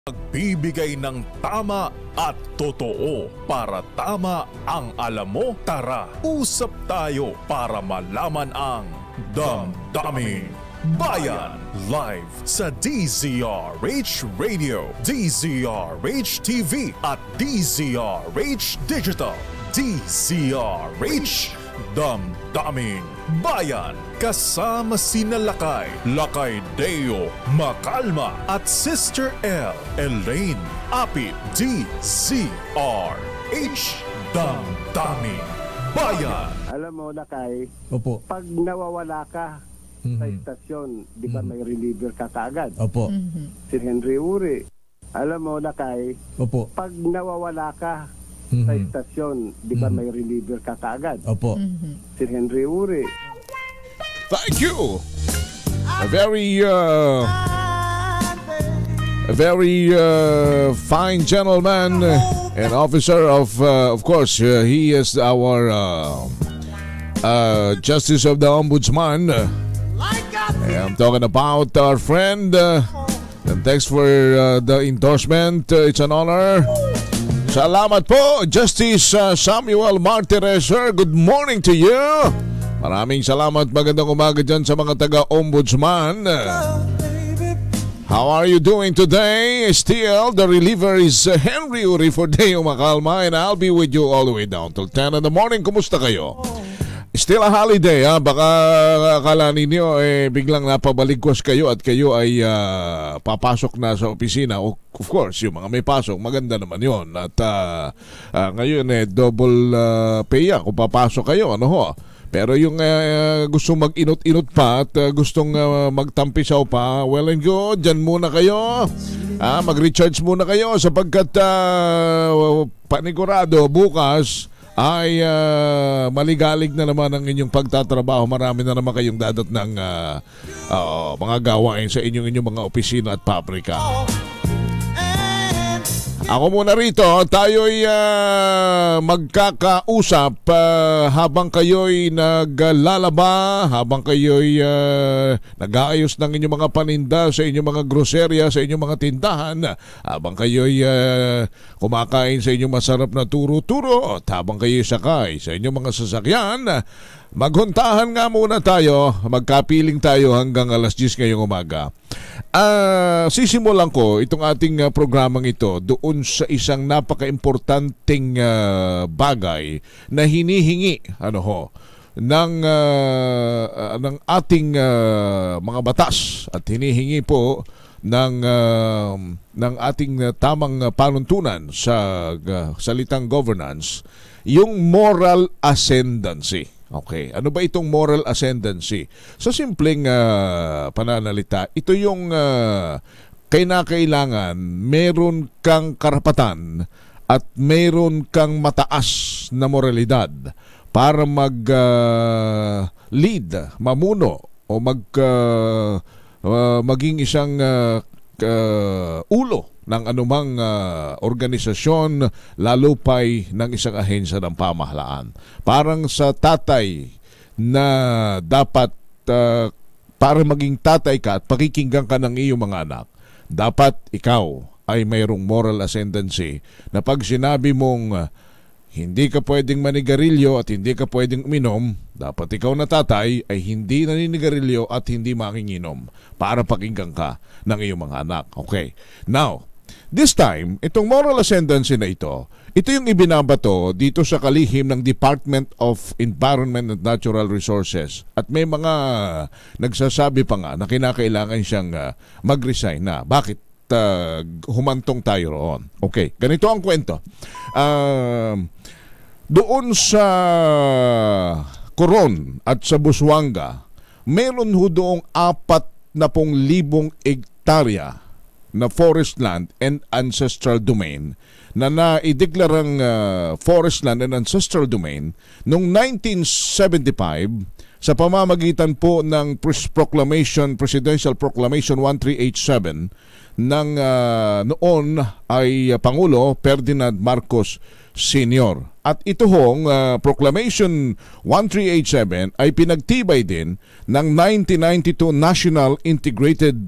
Nagbibigay ng tama at totoo para tama ang alam mo. Tara, usap tayo para malaman ang Damdaming Bayan. Live sa DZRH Radio, DZRH TV at DZRH Digital. DZRH Damdaming Bayan. Kasama sina Lakay Deo Macalma at Sister L Elaine Apit. DZRH Damdaming Bayan. Alam mo, Lakay, Opo. pag nawawala ka sa istasyon, di ba may reliever ka kaagad? Opo. Si Henry Uri. Alam mo, Lakay, Opo. pag nawawala ka sa istasyon, di ba may reliever ka kaagad? Opo. Si Henry Uri. Thank you. A very fine gentleman and officer of course, he is our Justice of the Ombudsman. I'm talking about our friend. And thanks for the endorsement. It's an honor. Salamat po, Justice Samuel Martirez, sir. Good morning to you. Maraming salamat. Magandang umaga dyan sa mga taga-ombudsman. How are you doing today? Still, the reliever is Henry Uri for Deo Macalma, and I'll be with you all the way down till 10 in the morning. Kumusta kayo? Still a holiday, ha? Baka akala ninyo biglang napabaligwas kayo at kayo ay papasok na sa opisina. Of course, yung mga may pasok, maganda naman yon. At ngayon double pay kung papasok kayo, ano ho? Pero yung gustong mag-inot-inot pa at gustong magtampisaw pa, well and good, dyan muna kayo. Mag-recharge muna kayo sapagkat panigurado bukas ay maligalig na naman ang inyong pagtatrabaho. Marami na naman kayong dadat ng mga gawain sa inyong mga opisina at pabrika. Ako muna rito, tayo'y magkakausap habang kayo'y naglalaba, habang kayo'y nag-aayos ng inyong mga paninda sa inyong mga groserya, sa inyong mga tindahan, habang kayo'y kumakain sa inyong masarap na turo-turo, at habang kayo'y sakay sa inyong mga sasakyan. Maghuntahan nga muna tayo, magkapiling tayo hanggang alas 10 ngayong umaga. Sisimulan ko itong ating programang ito doon sa isang napaka-importanting bagay na hinihingi ng ating mga batas at hinihingi po ng ating tamang panuntunan sa salitang governance, yung moral ascendancy. Okay, ano ba itong moral ascendancy? Sa simpleng pananalita, ito yung kailangan meron kang karapatan at meron kang mataas na moralidad para mag-lead, mamuno o maging isang ulo ng anumang organisasyon, lalo pa'y ng isang ahensya ng pamahalaan. Parang sa tatay na dapat para maging tatay ka at pakikinggan ka ng iyong mga anak, dapat ikaw ay mayroong moral ascendancy na pag sinabi mong hindi ka pwedeng manigarilyo at hindi ka pwedeng uminom, dapat ikaw na tatay ay hindi naninigarilyo at hindi makinginom para pakinggan ka ng iyong mga anak. Okay. Now, this time, itong moral ascendancy na ito yung ibinabato dito sa kalihim ng Department of Environment and Natural Resources. At may mga nagsasabi pa nga na kinakailangan siyang mag-resign na. Bakit? Humantong tayo roon. Okay, ganito ang kwento. Doon sa Coron at sa Busuanga, meron ho doong 40,000 hektarya na forest land and ancestral domain na naideklarang forest land and ancestral domain noong 1975 sa pamamagitan po ng Presidential Proclamation 1387 ng noon ay Pangulo Ferdinand Marcos Sr. At ito hong Proclamation 1387 ay pinagtibay din ng 1992 National Integrated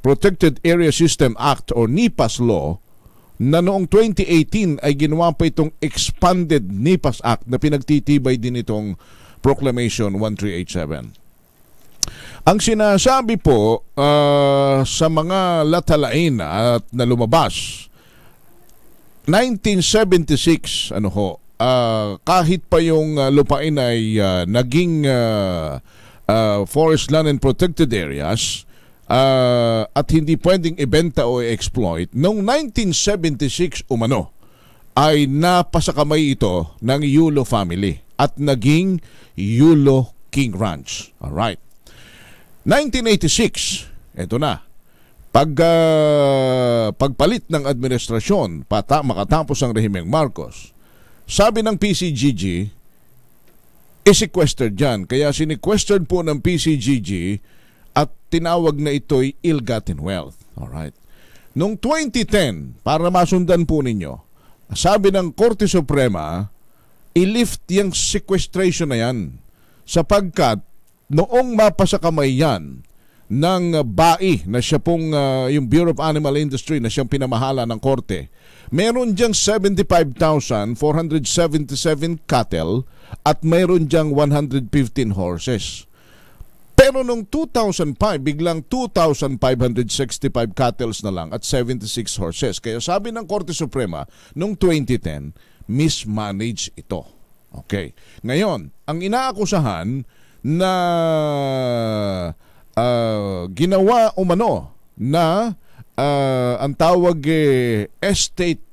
Protected Area System Act or NIPAS Law na noong 2018 ay ginawa pa itong Expanded NIPAS Act na pinagtitibay din itong Proclamation 1387. Ang sinasabi po sa mga latalain at na lumabas 1976 kahit pa yung lupain ay naging forest land and protected areas at hindi pwedeng ibenta o exploit, noong 1976 umano ay napasakamay ito ng Yulo family at naging Yulo King Ranch. Alright. 1986, eto na. Pagpalit ng administrasyon makatapos ang rehimeng Marcos, sabi ng PCGG, i-sequestered dyan. Kaya sinequestered po ng PCGG at tinawag na ito'y ill-gotten wealth. Alright. Noong 2010, para masundan po ninyo, sabi ng Korte Suprema, i-lift yung sequestration na yan sapagkat noong mapasakamay yan ng BAI na siya pong yung Bureau of Animal Industry na siyang pinamahala ng korte, meron diyang 75,477 cattle at meron diyang 115 horses. Pero noong 2005, biglang 2,565 cattle na lang at 76 horses. Kaya sabi ng Korte Suprema, noong 2010, mismanage ito. Okay. Ngayon, ang inaakusahan na ginawa umano na ang tawag estate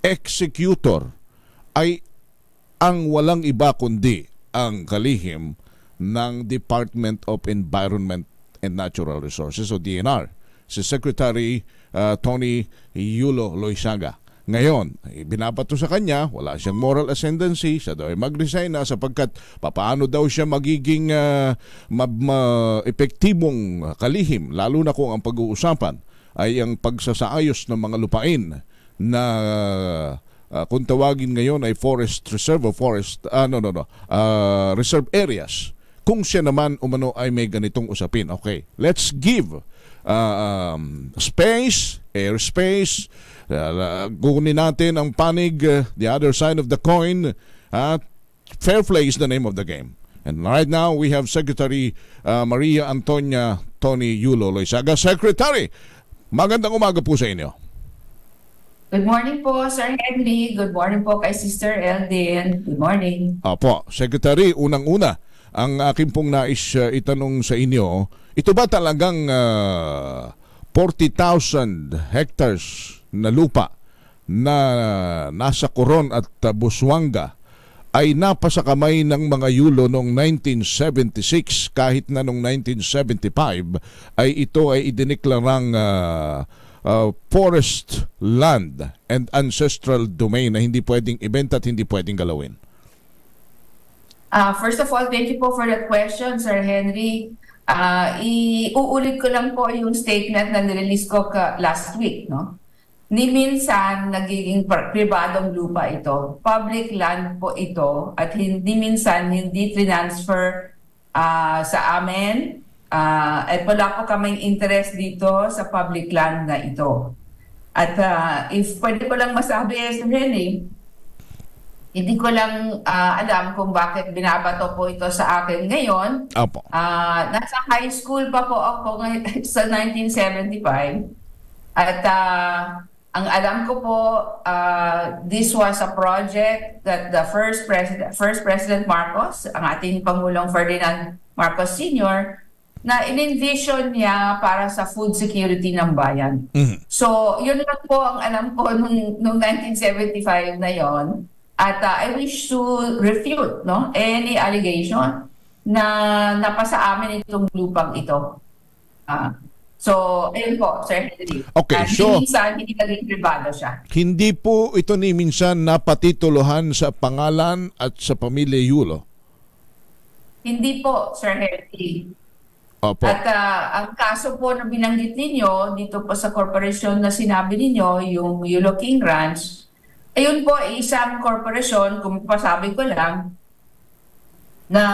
executor ay ang walang iba kundi ang kalihim ng Department of Environment and Natural Resources o DNR, si Secretary Tony Yulo Loyzaga. Ngayon, binabato sa kanya, wala siyang moral ascendancy, siya daw ay mag-resign na sapagkat paano daw siya magiging epektibong kalihim, lalo na kung ang pag-uusapan ay ang pagsasaayos ng mga lupain na kung tawagin ngayon ay forest reserve o reserve areas. Kung siya naman umano ay may ganitong usapin. Okay, let's give space, airspace, kunin natin ang panig, the other side of the coin. Fair play is the name of the game. And right now, we have Secretary Maria Antonia Tony Yulo Loyzaga. Secretary, magandang umaga po sa inyo. Good morning po, Sir Henry. Good morning po kay Sister Eldin. Good morning. Apo, Secretary, unang-una, ang aking pong nais itanong sa inyo, ito ba talagang 40,000 hectares na lupa na nasa Coron at Busuanga ay napasakamay ng mga Yulo noong 1976 kahit na noong 1975 ay ito ay idineklarang forest land and ancestral domain na hindi pwedeng ibenta at hindi pwedeng galawin? First of all, thank you po for that question, Sir Henry. Iuulit ko lang po yung statement na nirelease ko last week, no? Ni minsan nagiging pribadong lupa ito. Public land po ito at hindi minsan hindi transfer sa amin. At wala po kaming interest dito sa public land na ito. At if pwede ko lang masabi, Sir Henry, hindi ko lang alam kung bakit binabato po ito sa akin ngayon. Opo. Nasa high school pa po ako sa 1975. At ang alam ko po, this was a project that the first President Marcos, ang ating Pangulong Ferdinand Marcos Sr., na in-envision niya para sa food security ng bayan. Mm-hmm. So, yun lang po ang alam ko nung 1975 na yon. At I wish to refute any allegation na napasa amin itong lupang ito. So, ayun po, Sir Henry. Okay, so minsan, hindi naging privado siya. Hindi po ito ni minsan napatituluhan sa pangalan at sa pamilya Yulo? Hindi po, Sir Henry. Opo. At ang kaso po na binanggit ninyo, dito po sa corporation na sinabi ninyo, yung Yulo King Ranch, Ayun po, isang korporasyon, kung pasabi ko lang, na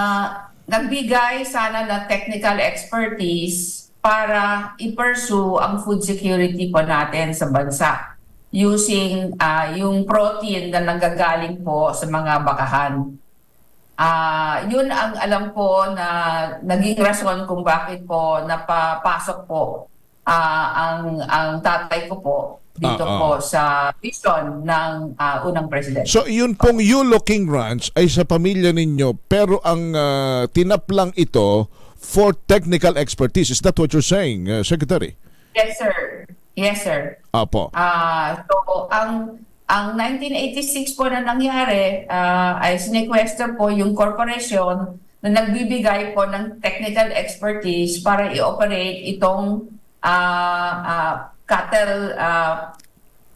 nagbigay sana ng technical expertise para i-pursue ang food security po natin sa bansa using yung protein na nanggagaling po sa mga bakahan. Yun ang alam ko na naging rason kung bakit po napapasok po ang tatay ko po dito po sa vision ng unang presidente. So yun pong You-Looking Ranch ay sa pamilya ninyo, pero ang tinaplang ito for technical expertise. Is that what you're saying, Secretary? Yes, sir. Yes, sir. Apo. So ang 1986 po na nangyari ay sinequester po yung corporation na nagbibigay po ng technical expertise para i-operate itong cattle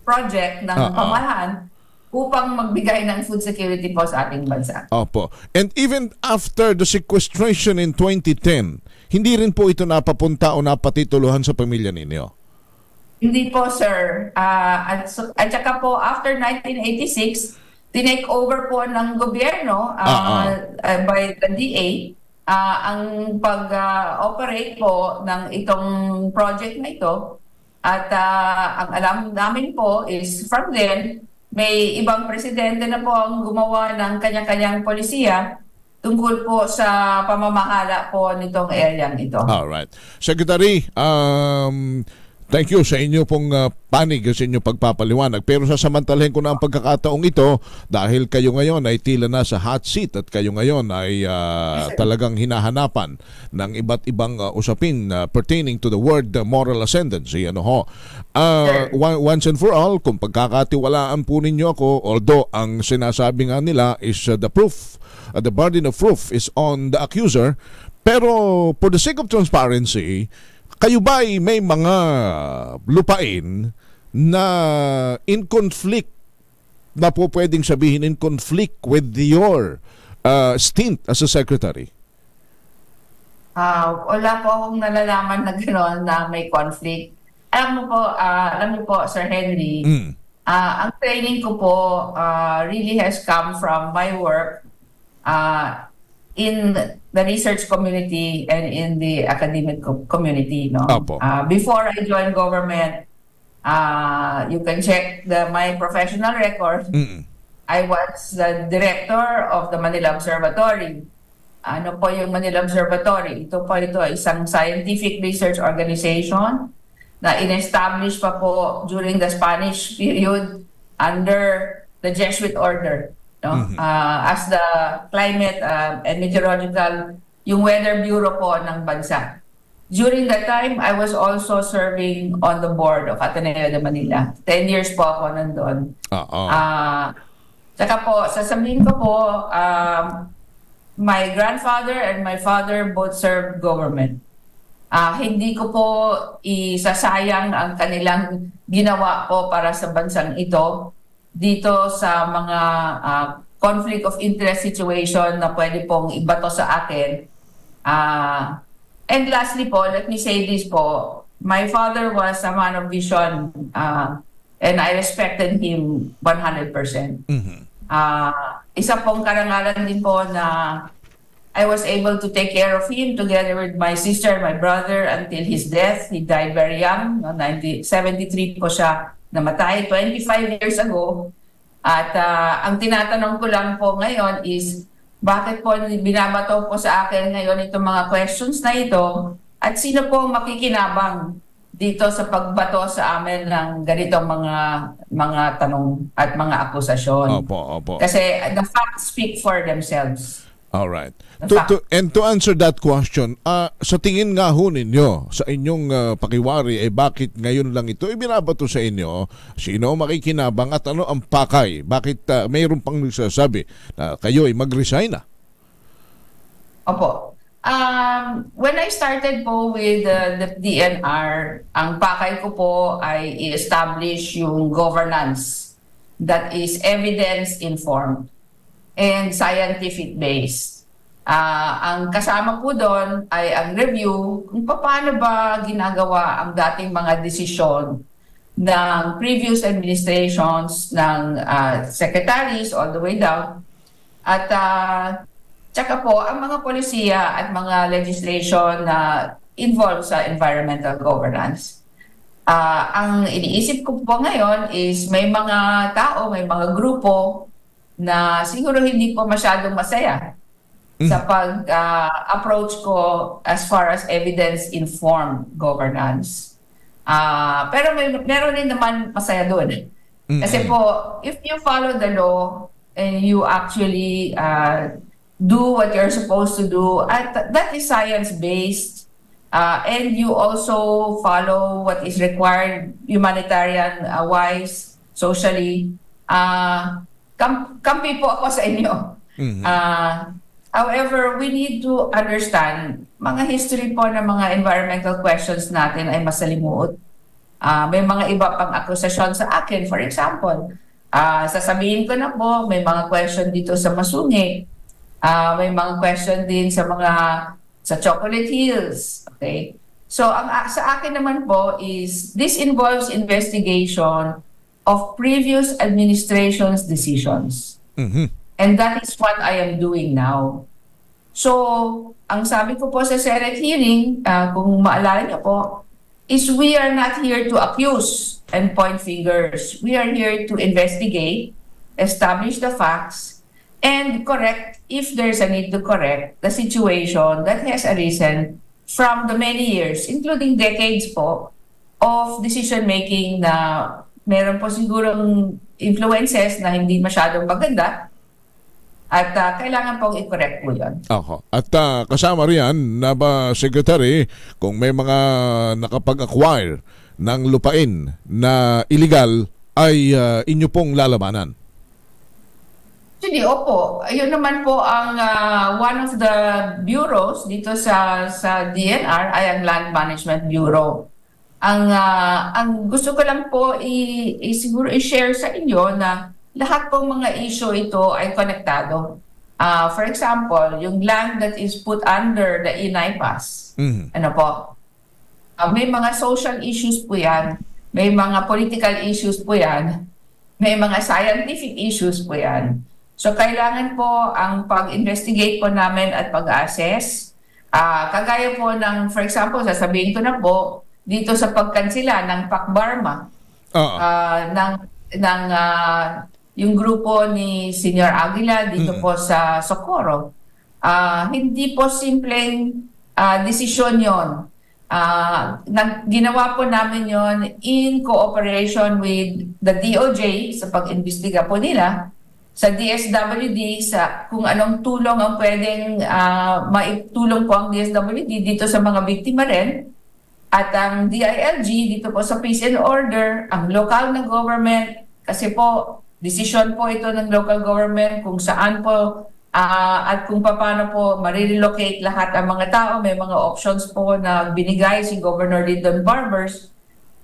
project ng pamahalaan upang magbigay ng food security po sa ating bansa. Opo. And even after the sequestration in 2010, hindi rin po ito napapunta o napatituluhan sa pamilya ninyo? Hindi po, sir. At saka po, after 1986, tinake over po ng gobyerno by the DA ang pag-operate po ng itong project na ito. At ang alam namin po is from then, may ibang presidente na po ang gumawa ng kanya-kanyang polisiya tungkol po sa pamamahala po nitong area ito. Alright. Secretary, thank you sa inyo pong panig, sa inyong pagpapaliwanag. Pero sasamantalahin ko na ang pagkakataong ito dahil kayo ngayon ay tila na sa hot seat at kayo ngayon ay talagang hinahanapan ng iba't ibang usapin pertaining to the word moral ascendancy. Once and for all, kung pagkakatiwalaan po ninyo ako, although ang sinasabi nga nila is the proof, the burden of proof is on the accuser, pero for the sake of transparency, kayo ba ay may mga lupain na in conflict, na po pwedeng sabihin in conflict with your stint as a secretary? Wala po akong nalalaman na gano'n na may conflict. Alam mo po, Sir Henry, ang training ko po really has come from my work in the research community and in the academic community. Before I joined government, you can check my professional record. I was the director of the Manila Observatory. Ano po yung Manila Observatory? Ito isang scientific research organization na in-establish pa po during the Spanish period under the Jesuit order. As the climate and meteorological, yung weather bureau po ng bansa. During that time, I was also serving on the board of Ateneo de Manila. 10 years po ako nandun. Saka po, sasabihin ko po, my grandfather and my father both served government. Hindi ko po isasayang ang kanilang ginawa po para sa bansang ito dito sa mga conflict of interest situation na pwede pong ibato sa akin. And lastly po, let me say this po, my father was a man of vision and I respected him 100%. Isa pong karangalan din po na I was able to take care of him together with my sister, my brother until his death. He died very young, 73 po siya namatay 25 years ago. At ang tinatanong ko lang po ngayon is, bakit po binabato po sa akin ngayon itong mga questions na ito at sino po makikinabang dito sa pagbato sa amin ng ganitong mga tanong at mga akusasyon. Opo. Kasi the facts speak for themselves. All right. To answer that question, sa tingin nga ho ninyo, sa inyong pakiwari, bakit ngayon lang ito ibinabato sa inyo? Sino makikinabang at ano ang pakay? Bakit mayroon pang nagsasabi na kayo ay mag-resign na? Opo. When I started po with the DNR, ang pakay ko po ay i-establish yung governance that is evidence-informed and scientific-based. Ang kasama po doon ay ang review kung paano ba ginagawa ang dating mga desisyon ng previous administrations, ng secretaries all the way down. At tsaka po, ang mga polisiya at mga legislation na involved sa environmental governance. Ang iniisip ko po ngayon is may mga tao, may mga grupo na siguro hindi po masyadong masaya sa pag-approach ko as far as evidence-informed governance. Pero meron din naman masaya doon. Kasi po, if you follow the law and you actually do what you're supposed to do, at that is science-based, and you also follow what is required humanitarian-wise, socially, kampi po ako sa inyo. However, we need to understand, mga history po ng mga environmental questions natin ay masalimuot. May mga iba pang akusasyon sa akin. For example, sasabihin ko na po, may mga question dito sa Masungi. May mga question din sa Chocolate Hills. Okay? So, sa akin naman po is, this involves investigation of previous administration's decisions. And that is what I am doing now. So, ang sabi ko po sa Senate hearing, kung maalala niyo po, is we are not here to accuse and point fingers. We are here to investigate, establish the facts, and correct, if there's a need to correct, the situation that has arisen from the many years, including decades po, of decision-making na meron po sigurong influences na hindi masyadong maganda. At kailangan pong i-correct po yun. At kasama riyan na ba, Secretary, kung may mga nakapag-acquire ng lupain na illegal ay inyo pong lalabanan? Actually, opo. Ayun naman po ang one of the bureaus dito sa DNR ay ang Land Management Bureau. Ang gusto ko lang po siguro i-share sa inyo na lahat pong mga issue ito ay konektado. For example, yung land that is put under the Inay Pass. Ano po? May mga social issues po yan. May mga political issues po yan. May mga scientific issues po yan. So, kailangan po ang pag-investigate po namin at pag-assess. Kagaya po ng, for example, sasabihin ko na po, dito sa pagkansila ng Pacbarma, yung grupo ni Senior Aguila dito po sa Socorro. Hindi po simpleng desisyon yon. Ginawa po namin yon in cooperation with the DOJ sa pag-imbestiga po nila, sa DSWD, sa kung anong tulong ang pwedeng maitulong po ang DSWD dito sa mga biktima rin, at ang DILG dito po sa peace and order, ang local na government, kasi po decision po ito ng local government kung saan po at kung paano po marirelocate lahat ang mga tao. May mga options po na binigay si Governor Lyndon Barbers.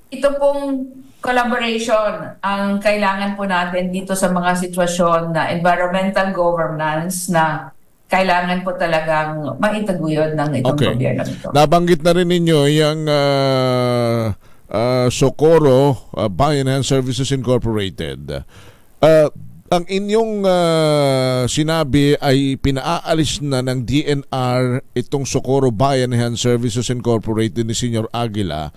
Ito pong collaboration ang kailangan po natin dito sa mga sitwasyon na environmental governance na kailangan po talagang maitaguyod ng itong gobyerno ito. Nabanggit na rin ninyo yung Socorro Bayan Hand Services Incorporated. Ang inyong sinabi ay pinaalis na ng DNR itong Socorro Bayan Hand Services Incorporated ni Senior Aguila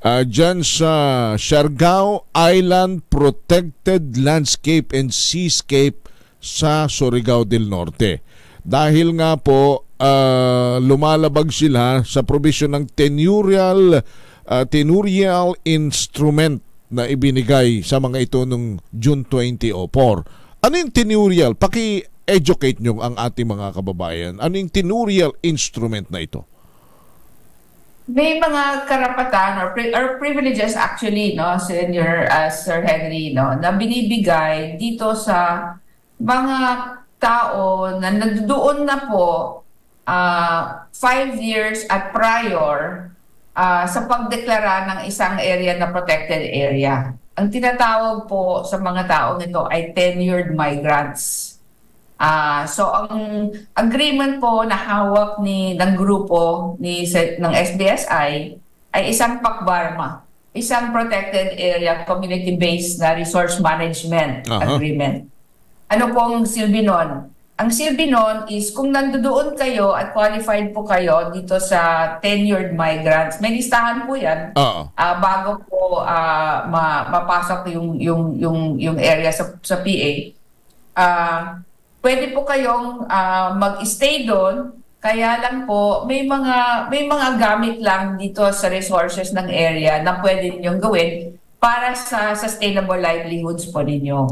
dyan sa Siargao Island Protected Landscape and Seascape sa Surigao del Norte. Dahil nga po lumalabag sila sa provision ng tenurial instrument na ibinigay sa mga ito noong June 2004. Ano yung tenurial? Paki-educate nyo ang ating mga kababayan. Ano yung tenurial instrument na ito? May mga karapatan or privileges actually, no, Senior Sir Henry, no, na binibigay dito sa mga tao na nandoon na po 5 years at prior sa pagdeklara ng isang area na protected area. Ang tinatawag po sa mga taong ito ay tenured migrants. So ang agreement po na hawak ng grupo ng SBSI ay isang Pacbarma isang protected area community-based na resource management agreement. Ano pong silbi nun? Ang silbi nun is kung nandoon kayo at qualified po kayo dito sa tenured migrants, may listahan po yan bago po mapasok yung area sa PA. Pwede po kayong mag-stay doon, kaya lang po may mga gamit lang dito sa resources ng area na pwede ninyong gawin para sa sustainable livelihoods po ninyo.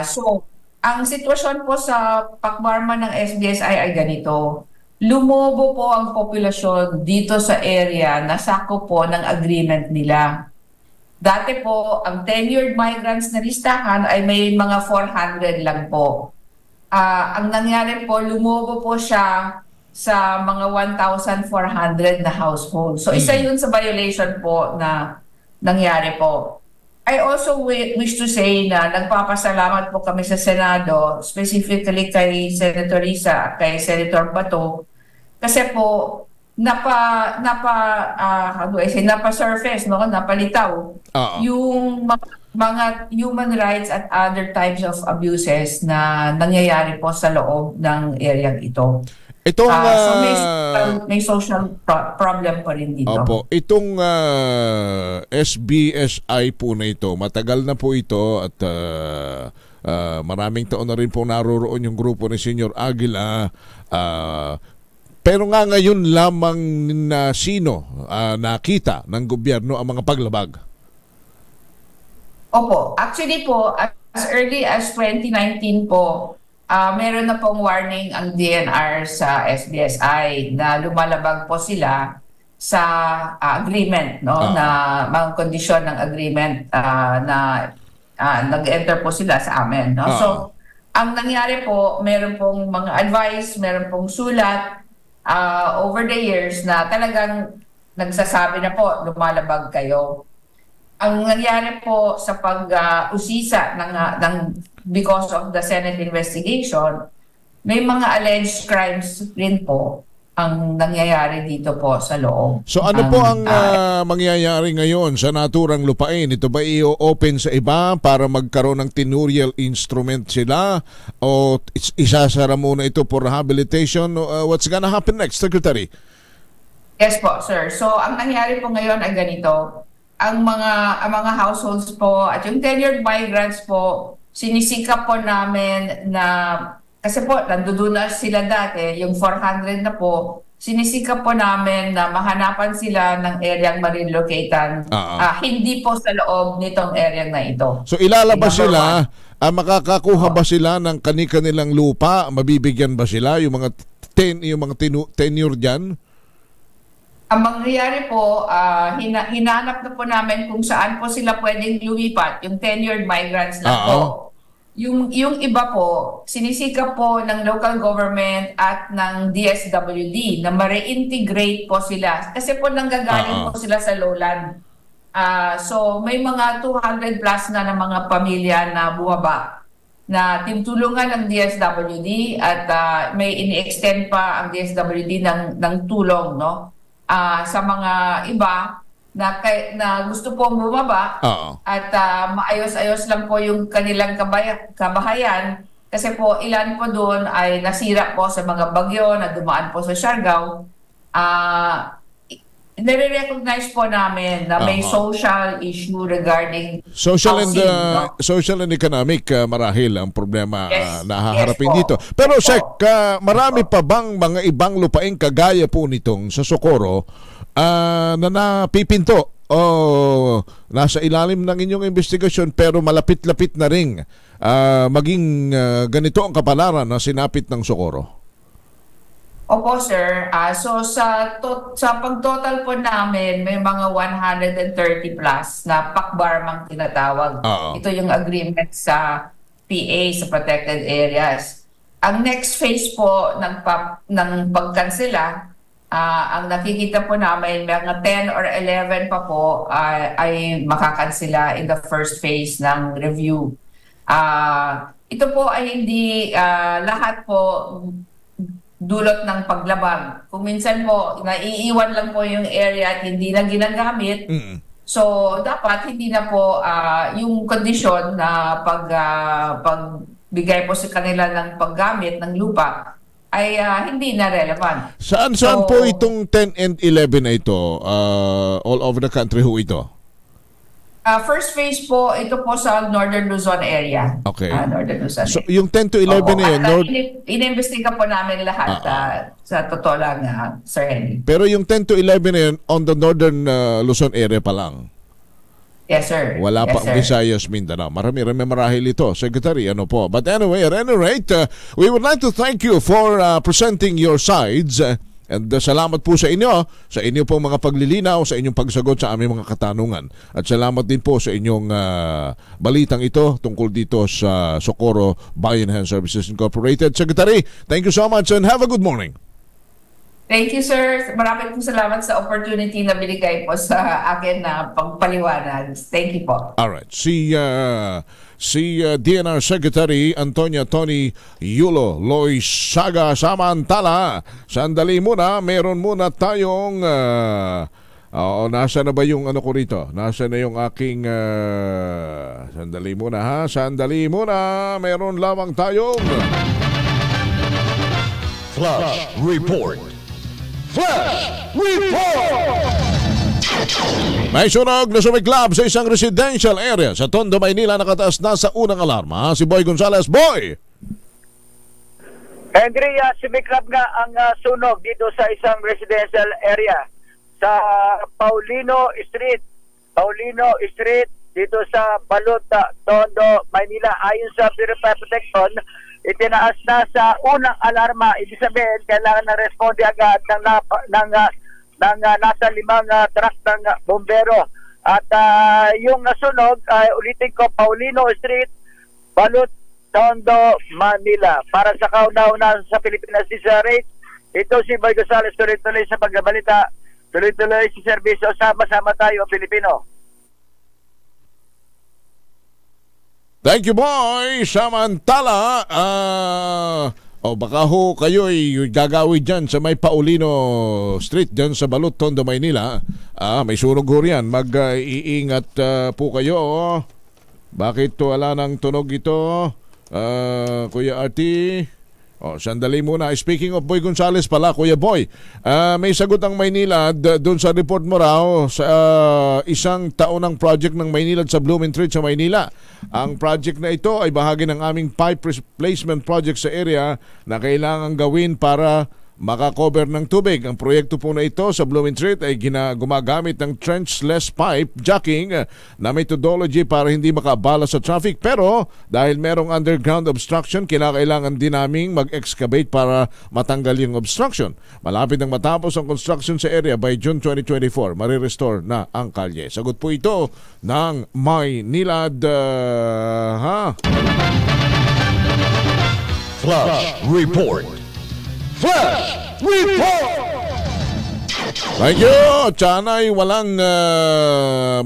So, ang sitwasyon po sa Pakbarman ng SBSI ay ganito. Lumobo po ang populasyon dito sa area na sakop po ng agreement nila. Dati po, ang tenured migrants na listahan ay may mga 400 lang po. Ang nangyari po, lumobo po siya sa mga 1,400 na household. So isa yun sa violation po na nangyari po. I also wish to say na nagpapasalamat po kami sa Senado, specifically kay Senator Risa at kay Senator Bato, kasi po napa-surface, no? Napalitaw yung mga human rights at other types of abuses na nangyayari po sa loob ng area ito. Itong, so may social problem pa rin dito. Opo, itong SBSI po na ito, matagal na po ito at maraming taon na rin po naroroon yung grupo ni Senyor Aguila. Pero nga ngayon lamang na sino nakita ng gobyerno ang mga paglabag? Opo, actually po, as early as 2019 po, meron na pong warning ang DNR sa SBSI na lumalabag po sila sa agreement, no? Na mga kondisyon ng agreement na nag-enter po sila sa amin, no? So, ang nangyari po, meron pong mga advice, meron pong sulat over the years na talagang nagsasabi na po, lumalabag kayo. Ang nangyari po sa pag-usisa ng because of the Senate investigation, may mga alleged crimes rin po ang nangyayari dito po sa loob. So ano po ang mangyayari ngayon sa naturang lupain? Ito ba i-open sa iba para magkaroon ng tenurial instrument sila? O isasara muna ito for rehabilitation? What's gonna happen next, Secretary? Yes po, sir. So ang nangyari po ngayon ay ganito. Ang mga households po at yung tenured migrants po, sinisikap po namin na, kasi po nandoon na sila dati, yung 400 na po, sinisikap po namin na mahanapan sila ng areang marilocatean, hindi po sa loob nitong area na ito. So ilalabas sila, makakakuha ba sila ng kanilang lupa? Mabibigyan ba sila yung mga tenure dyan? Ang mangyayari po, hinanap na po namin kung saan po sila pwedeng lumipat, yung tenured migrants na po. Yung iba po, sinisikap po ng local government at ng DSWD na ma-reintegrate po sila. Kasi po nanggagaling po sila sa lowland. So may mga 200 plus na mga pamilya na buwaba na tinutulungan ng DSWD at may ini-extend pa ang DSWD ng tulong, no? Sa mga iba na gusto pong bumaba at maayos-ayos lang po yung kanilang kabahayan kasi po ilan po doon ay nasira po sa mga bagyo na dumaan po sa Siargao. Nire-recognize po namin na may social issue regarding social housing, social and economic marahil ang problema na haharapin dito. Po. Pero Sek, marami pa bang mga ibang lupain kagaya po nitong sa Socorro na napipinto o nasa ilalim ng inyong investigasyon pero malapit-lapit na ring maging ganito ang kapalaran na sinapit ng Socorro? Opo, sir. So sa pag-total po namin, may mga 130 plus na pakbarmang tinatawag. Ito yung agreement sa PA, sa protected areas. Ang next phase po ng pagkansela, ang nakikita po namin, mga 10 or 11 pa po ay makakansela in the first phase ng review. Ito po ay hindi lahat po dulot ng paglabag. Kung minsan po, naiiwan lang po yung area at hindi na ginagamit, So, dapat hindi na po yung kondisyon na pagbigay po sa kanila ng paggamit ng lupa ay hindi na relevant. Saan po itong 10 and 11 na ito? All over the country ho ito? First phase po, ito po sa Northern Luzon area. Okay. Northern Luzon. So, yung 10 to 11 na yun? Inimbestiga po namin lahat sa totoo lang, Sir Henry. Pero yung 10 to 11 na yun, on the Northern Luzon area pa lang? Yes, sir. Wala pa Visayas, Mindanao. Marami marahil ito, Secretary. Ano po? But anyway, at any rate, we would like to thank you for presenting your sides. And salamat po sa inyo pong mga paglilinaw, sa inyong pagsagot sa aming mga katanungan. At salamat din po sa inyong balitang ito tungkol dito sa Socorro Bayan Health Services Incorporated. Secretary, thank you so much and have a good morning. Thank you, sir. Maraming po salamat sa opportunity na binigay po sa akin na pagpaliwanag. Thank you po. Alright. Si DNR Secretary Antonia Tony Yulo Loizaga. Samantala, sandali muna, meron muna tayong nasa na ba yung ano ko rito? Nasa na yung aking sandali muna, meron lamang tayong Flash Report. May sunog na sumiklab sa isang residential area sa Tondo, Maynila. Nakataas na sa unang alarma si Boy Gonzales. Boy! Henry, sumiklab nga ang sunog dito sa isang residential area sa Paulino Street dito sa Balot, Tondo, Maynila. Ayon sa Bureau of Protection, itinaas na sa unang alarma. Ibig sabihin, kailangan na responde agad ng nasa 5 truck ng bombero. At yung nasunog, ulitin ko, Paulino Street, Balot, Tondo, Manila. Para sa kauna-una sa Pilipinas Rate, ito si Boy Gonzales, tuloy-tuloy sa pagbabalita, tuloy-tuloy si serbisyo, sama-sama tayo, Pilipino. Thank you, Boy! Samantala, baka ho kayo ay gagawin dyan sa may Paulino Street, dyan sa Balot, Tondo, Maynila. May sunog ho riyan. Mag-iingat po kayo. Bakit wala nang tunog ito? Kuya Artie? Sandali muna. Speaking of Boy Gonzales pala, Kuya Boy, may sagot ang Maynilad doon sa report mo raw sa isang taonang project ng Maynilad sa Blooming Street sa Maynila. Ang project na ito ay bahagi ng aming pipe replacement project sa area na kailangan gawin para makakover ng tubig. Ang proyekto po na ito sa Blooming Street ay gumagamit ng trenchless pipe jacking na methodology para hindi makabala sa traffic. Pero dahil merong underground obstruction, kinakailangan din naming mag-excavate para matanggal yung obstruction. Malapit nang matapos ang construction sa area by June 2024, marirestore na ang kalye. Sagot po ito ng Maynilad. Flash Report. Thank you! Sana'y walang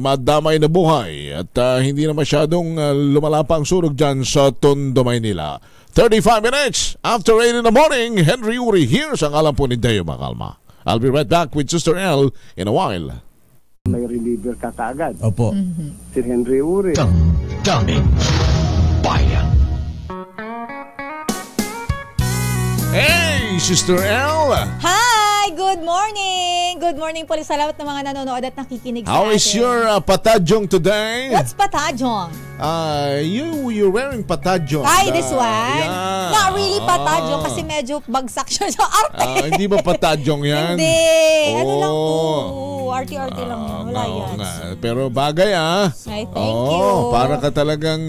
madamay na buhay at hindi na masyadong lumalapa ang sunog dyan sa Tondo, Maynila. 35 minutes after 8 in the morning, Henry Uri here sa ngalan po ni Deo Macalma. I'll be right back with Sister L in a while. May reliever ka kaagad. Opo. Si Henry Uri. Daming bayan. Hey, Sister L! Hi! Good morning! Good morning po. Salamat ng mga nanonood at nakikinig sa atin. How is your patadjong today? What's patadjong? You're wearing patadjong. Ay, this one? Yeah. Not really patadjong kasi medyo bagsak siya sa arte. Hindi ba patadjong yan? Hindi. Ano lang po? Arte-arte lang. Wala yan. Pero bagay Ay, thank you. Para ka talagang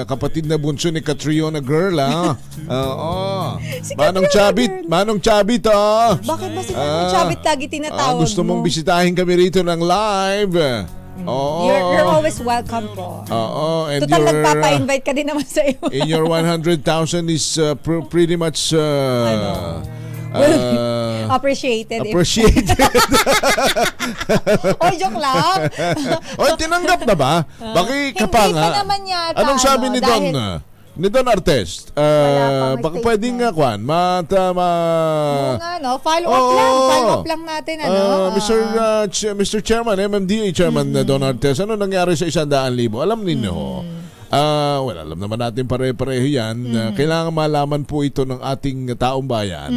kapatid na bunso ni Catriona girl Oo. Si Manong Chabit Bakit ba si Manong Chabit lagi tinatawag gusto mong bisitahin kami rito ng live. You're always welcome po. And total nagpapa-invite ka din naman sa iyo. In your 100,000 is pretty much appreciated. Joke lang. Tinanggap na ba? Bakit ka pa nga? Hindi pa naman yata. Anong sabi ni Don? ni Don Artes, Wala pang baka statement. pwedeng kwan, Follow up lang natin, Mr. Chairman, MMDA Chairman Don Artes, ano nangyari sa 100,000? Alam ninyo, alam naman natin pare-pareho yan. Kailangan malaman po ito ng ating taong bayan.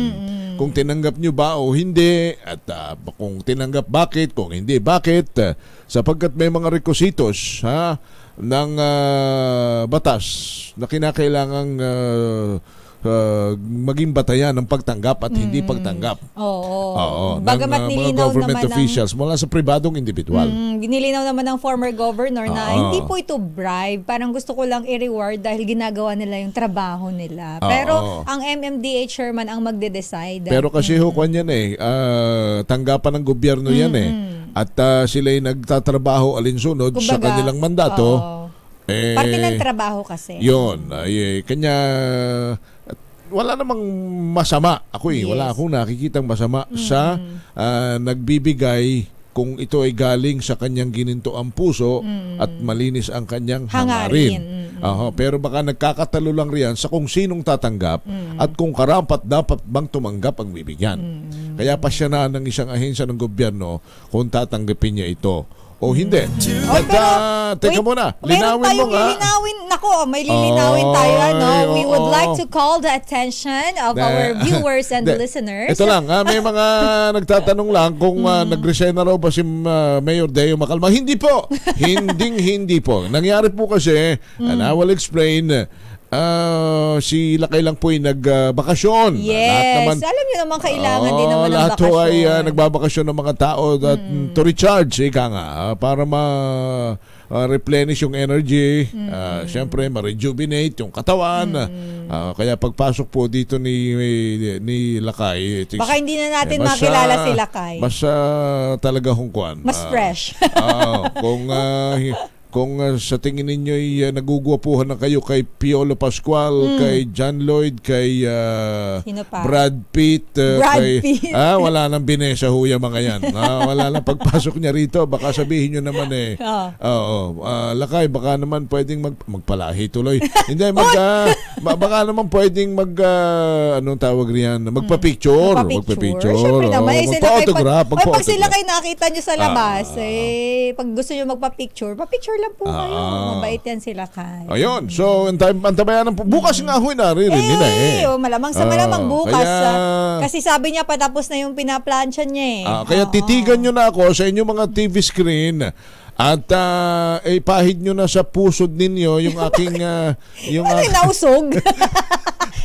Kung tinanggap nyo ba o hindi, at kung tinanggap bakit, kung hindi bakit, sapagkat may mga requisitos ng batas na kinakailangang maging batayan ng pagtanggap at hindi pagtanggap. Oo. Ng Bagamat mga nilinaw government naman officials mula sa pribadong individual. Nilinaw naman ng former governor na Oo. hindi po ito bribe. Parang gusto ko lang i-reward dahil ginagawa nila yung trabaho nila. Pero ang MMDA chairman ang magde-decide. Pero kasi kwan yan tanggapan ng gobyerno yan At sila'y nagtatrabaho alinsunod sa Kumbaga, kanilang mandato. Parte ng trabaho kasi. Yun. Kanya wala namang masama. Wala akong nakikitang masama sa nagbibigay kung ito ay galing sa kanyang gininto ang puso at malinis ang kanyang hangarin. Pero baka nagkakatalo lang riyan sa kung sinong tatanggap at kung karapat dapat bang tumanggap ang bibigyan. Kaya pasya na ng isang ahensya ng gobyerno kung tatanggapin niya ito o hindi. Teka muna, linawin mo nga. May lilinawin tayo. We would like to call the attention of our viewers and listeners. Ito lang, may mga nagtatanong lang kung nag-resign na raw ba si Mayor Deo Macalma. Hindi po. Hindi po. Nangyari po kasi, and I will explain, si Lakay lang po ay nagbakasyon. Yes. Alam niyo naman kailangan din naman ng lahat bakasyon. Lahat ay nagbabakasyon ng mga tao to recharge, para ma-replenish yung energy. Siyempre, ma-rejuvenate yung katawan. Kaya pagpasok po dito ni Lakay, baka hindi na natin makilala si Lakay. Mas talaga hungkuan. Mas fresh. Kung sa tingin ninyo ay nagugwapuhan na kayo kay Piolo Pascual, kay John Lloyd, kay Brad Pitt, wala nang binesa huya mga yan. Wala nang pagpasok niya rito, baka sabihin nyo naman Lakay, baka naman pwedeng magpalahi tuloy. Hindi, baka naman pwedeng anong tawag riyan, magpa-picture. Siyempre naman, magpa-autograph. Pag sila kayo nakita nyo sa labas, pag gusto nyo magpa-picture, lang po kayo. Mabait yan sila kay. Ayun. So, antabayan po. Bukas nga ho naririnig nila malamang sa malamang bukas. Kasi sabi niya patapos na yung pinaplansya niya Kaya titigan nyo na ako sa inyong mga TV screen at ipahid nyo na sa pusod ninyo yung aking nausog?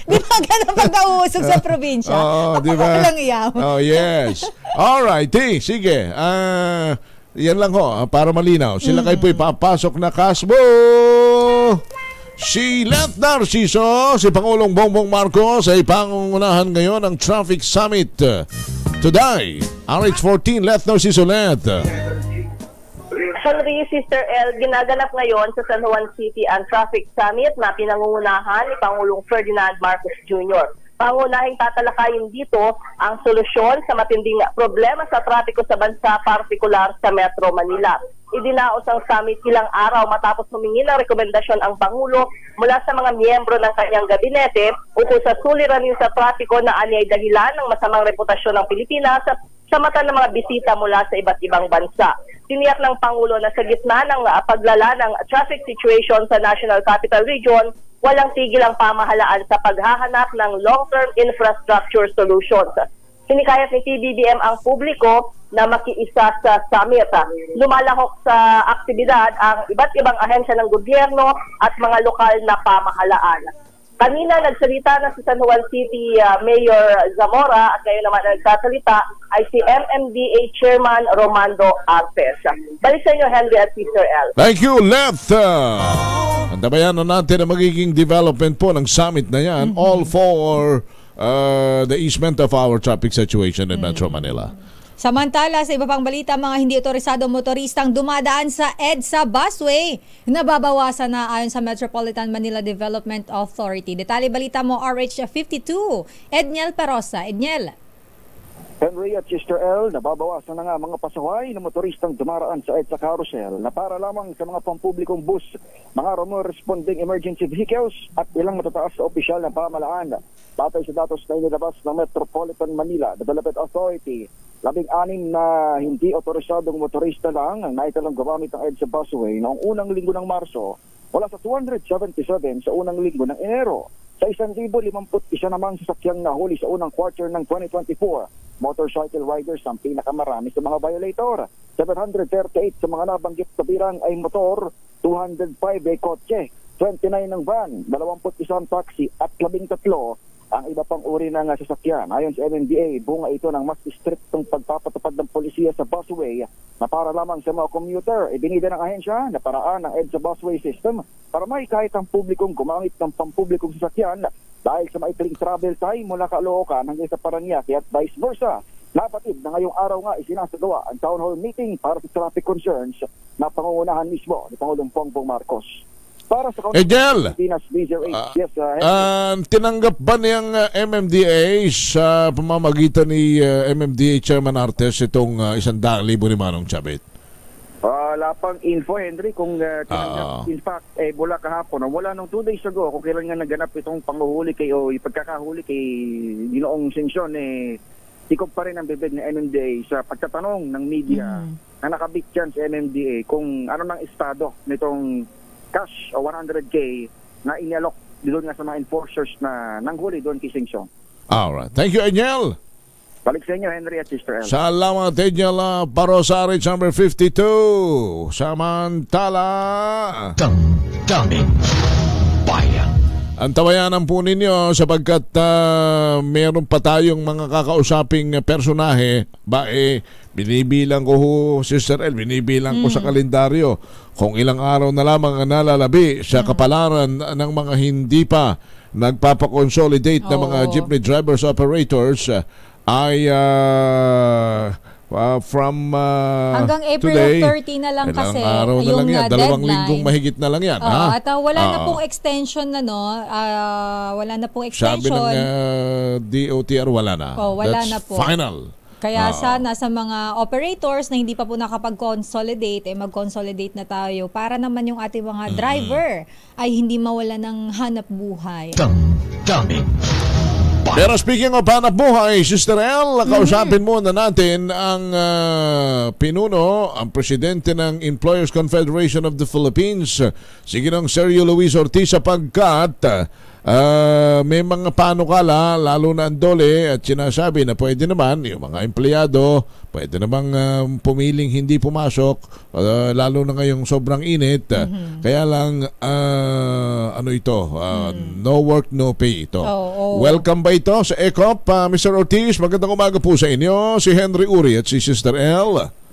Di ba ganun pag nauusog sa probinsya? Di ba? Lang iyaw. Yes. Alright. Sige. Yan lang para malinaw. Sila kayo po ipapasok na kasbo. Si Let Narciso, si Pangulong Bongbong Marcos ay pangungunahan ngayon ng Traffic Summit. Today, RH14, Let Narciso Let. Henry, Sister L, ginaganap ngayon sa San Juan City ang Traffic Summit na pinangungunahan ni Pangulong Ferdinand Marcos Jr. Pangunahing tatalakayin dito ang solusyon sa matinding problema sa trapiko sa bansa, partikular sa Metro Manila. Idinaos ang summit ilang araw matapos humingi ng rekomendasyon ang Pangulo mula sa mga miyembro ng kanyang gabinete ukol sa suliranin sa trapiko na anyay dahilan ng masamang reputasyon ng Pilipinas sa mata ng mga bisita mula sa iba't ibang bansa. Tiniyak ng Pangulo na sa gitna ng paglala ng traffic situation sa National Capital Region, walang tigil ang pamahalaan sa paghahanap ng long-term infrastructure solutions. Hinikayat ni PBBM ang publiko na makiisa sa summit. Lumalahok sa aktibidad ang iba't ibang ahensya ng gobyerno at mga lokal na pamahalaan. Kanina nagsalita na si San Juan City Mayor Zamora at ngayon naman nagsasalita ay si MMDA Chairman Romando Artes. Balik sa inyo, Henry at Sister L. Thank you, Left. Antabayan na natin ang magiging development po ng summit na yan, all for the easement of our traffic situation in Metro Manila. Samantala, sa iba pang balita, mga hindi otorisadong motoristang dumadaan sa EDSA busway nababawasan na ayon sa Metropolitan Manila Development Authority. Detalye balita mo, RH52, Edniel Perosa. Edniel. Henry at Sister L, nababawasan na nga mga pasaway na motoristang dumaraan sa EDSA Carousel na para lamang sa mga pampublikong bus, mga responding emergency vehicles at ilang matataas na opisyal ng pamahalaan. Batay sa datos na inilabas ng Metropolitan Manila Development Authority, 16 na hindi otorisadong motorista lang ang naitalang gumamit ng EDSA busway noong unang linggo ng Marso, wala sa 277 sa unang linggo ng Enero. Sa 1,051 namang sasakyang nahuli sa unang quarter ng 2024, motorcycle riders ang pinakamarami sa mga violator. 738 sa mga nabanggit na birang ay motor, 205 ay kotse, 29 ng van, 21 taxi at 13 ang iba pang uri ng sasakyan. Ayon sa MMDA, bunga ito ng mas striktong pagpapatupad ng polisiya sa busway na para lamang sa mga commuter. Ibinida ng ahensya na paraan ng EDSA busway system para may kahit ang publikong gumamit ng pampublikong sasakyan dahil sa maikling travel time mula Caloocan hanggang sa Parañaque at vice versa. Napatid na ngayong araw nga isinasagawa ang town hall meeting para sa traffic concerns na pangungunahan mismo ni Pangulong Bongbong Marcos. Para sa Ejel, yes, tinanggap ba niyang MMDA sa pamamagitan ni MMDA Chairman Artes itong 100,000 ni Manong Chavit? Wala pang info, Henry, kung tinanggap. In fact, mula kahapon, wala nung 2 days ago, kung kailan nga naganap itong panguhuli kay o pagkakahuli kay Ginoong Sensyon, tikop pa rin ang bibig ng MMDA sa pagtatanong ng media na nakabit dyan sa MMDA kung ano ng estado nitong cash o 100K na inalok doon nga sa mga enforcers na nanghuli doon kay Sensyon. Alright. Thank you, Angel. Balik sa inyo, Henry at Sister L. Salamat, Angel Parosarich, number 52. Samantala, Daming Bayan. antabayanan po ninyo sapagkat meron pa tayong mga kakausaping personahe. Binibilang ko ho, Sister L, binibilang ko sa kalendaryo kung ilang araw na lamang ang nalalabi sa kapalaran ng mga hindi pa nagpapakonsolidate na mga jeepney drivers operators ay from hanggang April today, 30 na lang kasi araw na yung lang yan. deadline. 2 linggong mahigit na lang yan. At wala na pong extension na wala na pong extension. Sabi ng DOTR wala na. Wala That's na po. Final. Kaya sana sa mga operators na hindi pa po nakapag-consolidate, mag-consolidate na tayo para naman yung ating mga driver ay hindi mawala ng hanap buhay. Daming Bayan. Pero speaking of hanap buhay, Sister L, kausapin muna natin ang pinuno, ang presidente ng Employers Confederation of the Philippines, si Ginong Sergio Luis Ortiz, sapagkat may mga panukala, lalo na ang DOLE, at sinasabi na pwede naman yung mga empleyado, pwede namang pumiling hindi pumasok, lalo na ngayong sobrang init. Kaya lang, no work, no pay ito. Welcome ba ito sa ECOP, Mr. Ortiz? Magandang umaga po sa inyo, si Henry Uri at si Sister L.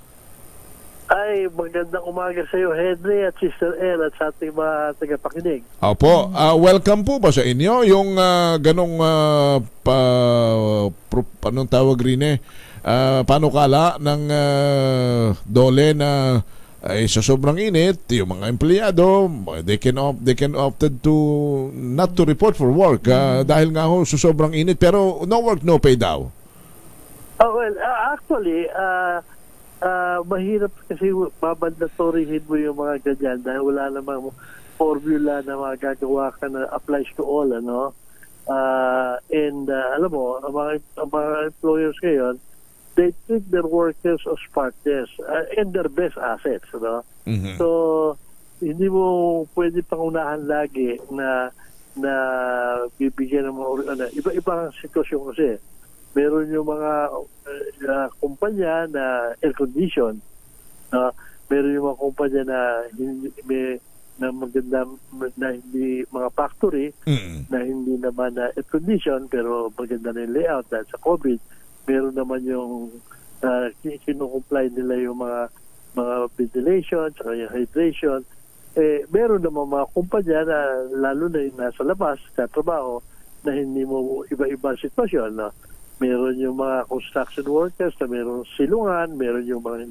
Ay, magandang umaga sa iyo, Henry at Sister L at sa ating mga tagapakinig. Opo, welcome po ba sa inyo yung ganong anong tawag rin panukala ng DOLE na sa sobrang init, yung mga empleyado, they can opted to not to report for work dahil nga ho sa sobrang init, pero no work, no pay daw. Actually, mahirap kasi mabandatorihin mo yung mga ganyan dahil wala namang formula na magagawa ka na applies to all, ano? Alam mo, ang mga employers ngayon, they treat their workers as partners and their best assets, no? So, hindi mo pwede pangunahan lagi na bibigyan ng mga iba-ibang sitwasyon kasi. Meron yung mga kumpanya na air condition, meron yung mga kumpanya na maganda na hindi mga factory na hindi naman na air condition pero maganda na yung layout dahil sa COVID. Meron naman yung kinukumply nila yung mga ventilation saka yung hydration. Meron naman mga kumpanya na lalo na yung nasa labas sa trabaho na hindi mo iba-iba sitwasyon, no? Meron yung mga construction workers na meron silungan, meron yung mga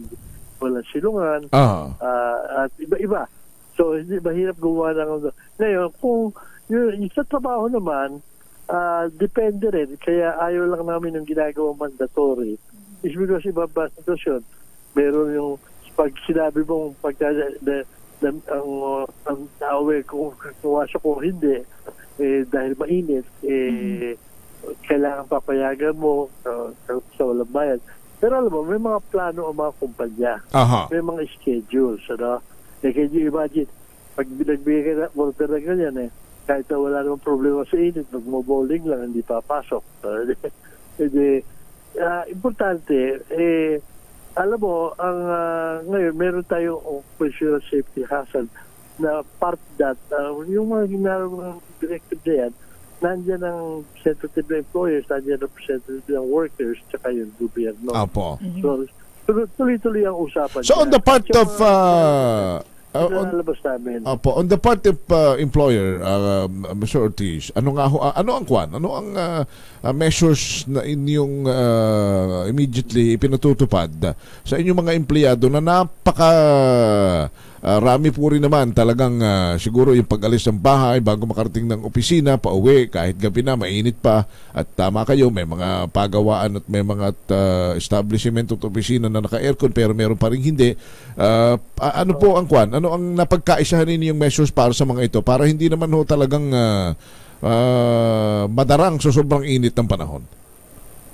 walang silungan, at iba-iba. So, hindi mahirap gumawa ng... Ngayon, kung yung sa trabaho naman, depende rin. Kaya ayaw lang namin yung ginagawa mandatory is because iba ba sitwasyon, meron yung pag sinabi mong ang tao kung pumasok o hindi, dahil mainit, kailangan papayagan mo sa walang bayad. Pero alam mo, may mga plano ang mga kumpanya. May mga schedules. Can you imagine, pag nagbigay ka na order na ganyan, kahit na wala namang problema sa init, magmo-bowling lang, hindi papasok. Importante, alam mo, ngayon, meron tayong operational safety hazard na part that, yung mga ginagawa ng directive na yan, nandiyan ang representative ng employers, nandiyan ang representative ng workers, tsaka yung gobyerno. Apo. So, tuloy-tuloy ang usapan. So, on the part of... on the part of employer, Mr. Ortiz, ano ang measures na inyong immediately pinatutupad sa inyong mga empleyado na rami po rin naman talagang siguro yung pag-alis ng bahay bago makarating ng opisina, pauwi, kahit gabi na, mainit pa, at tama kayo, may mga pagawaan at may mga establishment at opisina na naka-aircon pero meron pa rin hindi. Ano po ang ano ang napagkaisahan ninyong measures para sa mga ito para hindi naman ho talagang madarang sa sobrang init ng panahon?